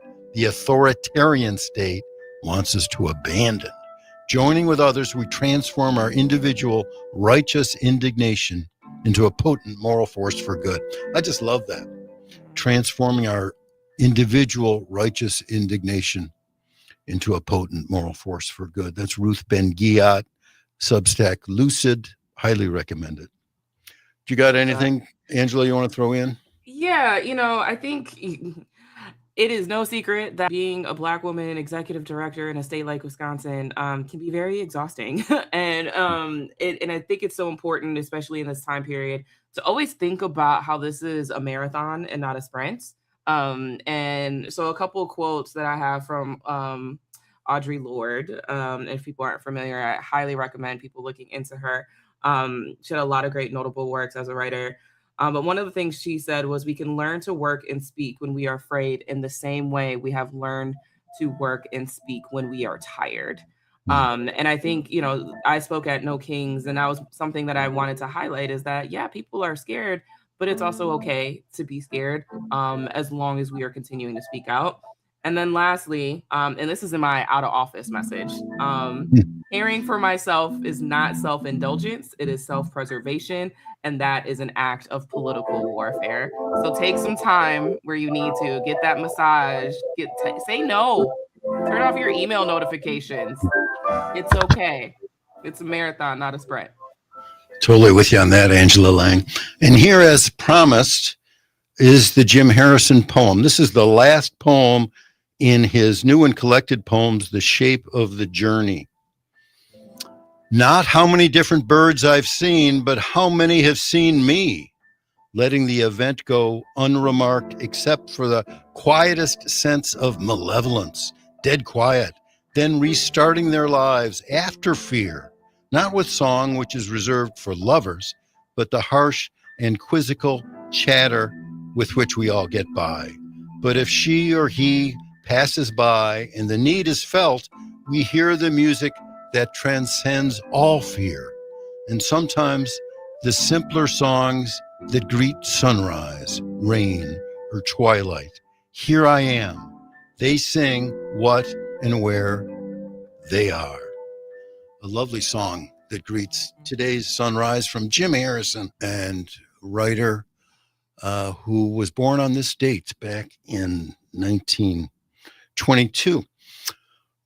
state wants us to abandon. Joining with others, we transform our individual righteous indignation into a potent moral force for good. I just love that. Transforming our individual righteous indignation into a potent moral force for good. That's Ruth Ben-Ghiat, Substack Lucid. Highly recommend it. You got anything, Angela, you want to throw in? Yeah, I think it is no secret that being a Black woman executive director in a state like Wisconsin can be very exhausting. And I think it's so important, especially in this time period, to always think about how this is a marathon and not a sprint. And so a couple of quotes that I have from Audre Lorde. If people aren't familiar, I highly recommend people looking into her. She had a lot of great notable works as a writer. But one of the things she said was, we can learn to work and speak when we are afraid in the same way we have learned to work and speak when we are tired. And I think, I spoke at No Kings, and that was something that I wanted to highlight, is that, yeah, people are scared, but it's also okay to be scared as long as we are continuing to speak out. And then lastly, and this is in my out of office message, caring for myself is not self-indulgence, it is self-preservation. And that is an act of political warfare. So take some time where you need to get that massage, say no, turn off your email notifications. It's okay. It's a marathon, not a sprint. Totally with you on that, Angela Lang. And here, as promised, is the Jim Harrison poem. This is the last poem in his new and collected poems, The Shape of the Journey. Not how many different birds I've seen, but how many have seen me, letting the event go unremarked except for the quietest sense of malevolence, dead quiet, then restarting their lives after fear, not with song, which is reserved for lovers, but the harsh and quizzical chatter with which we all get by. But if she or he passes by and the need is felt, we hear the music that transcends all fear, and sometimes the simpler songs that greet sunrise, rain, or twilight. Here I am. They sing what and where they are. A lovely song that greets today's sunrise from Jim Harrison, and writer who was born on this date back in 1922.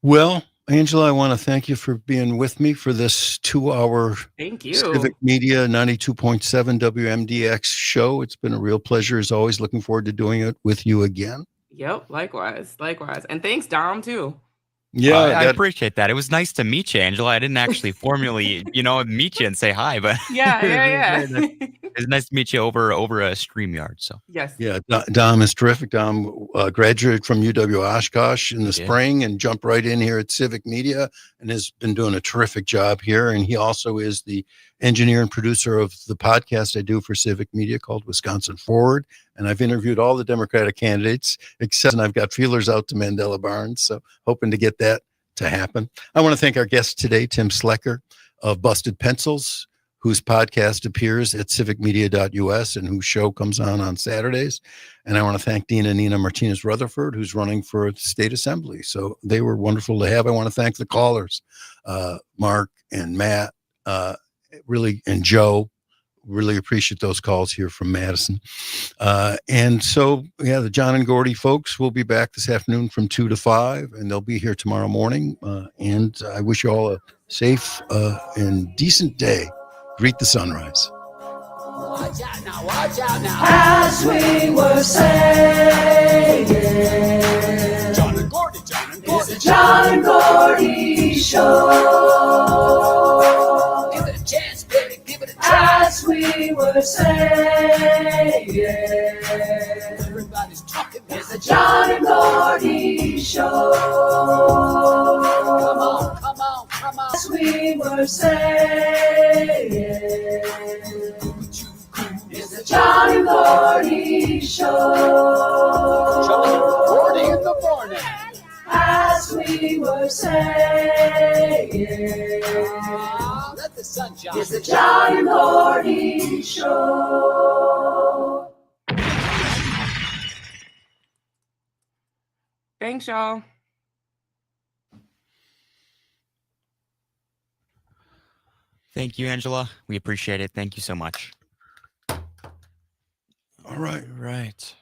Well, Angela, I want to thank you for being with me for this 2-hour Thank you. Civic Media 92.7 WMDX show. It's been a real pleasure, as always. Looking forward to doing it with you again. Yep, likewise. And thanks, Dom, too. Yeah, I that- appreciate that. It was nice to meet you, Angela. I didn't actually formally, meet you and say hi, but Yeah. It's nice to meet you over a StreamYard. So Yes. Yeah, Dom is terrific. Dom graduated from UW Oshkosh in the spring and jumped right in here at Civic Media and has been doing a terrific job here. And he also is the engineer and producer of the podcast I do for Civic Media called Wisconsin Forward. And I've interviewed all the Democratic candidates, except and I've got feelers out to Mandela Barnes. So hoping to get that to happen. I want to thank our guest today, Tim Slecker of Busted Pencils, whose podcast appears at civicmedia.us and whose show comes on Saturdays. And I want to thank Dean and Nina Martinez-Rutherford, who's running for state assembly. So they were wonderful to have. I want to thank the callers, Mark and Matt, really, and Joe. Really appreciate those calls here from Madison. And so, yeah, the John and Gordy folks will be back this afternoon from 2 to 5, and they'll be here tomorrow morning. And I wish you all a safe and decent day. Greet the sunrise. Watch out now, watch out now. As we were saying, John and Gordy, it's the John and Gordy Show. Give it a chance, baby, give it a chance. As we were saying, everybody's talking. It's the John and Gordy Show. Come on, come on, come on. As we were saying, it's the John and Gordy Show. John and Gordy in the morning. As we were saying, let the sun shine. It's the John and Gordy Show. Thanks, y'all. thank you, Angela. We appreciate it. Thank you so much. All right. Right.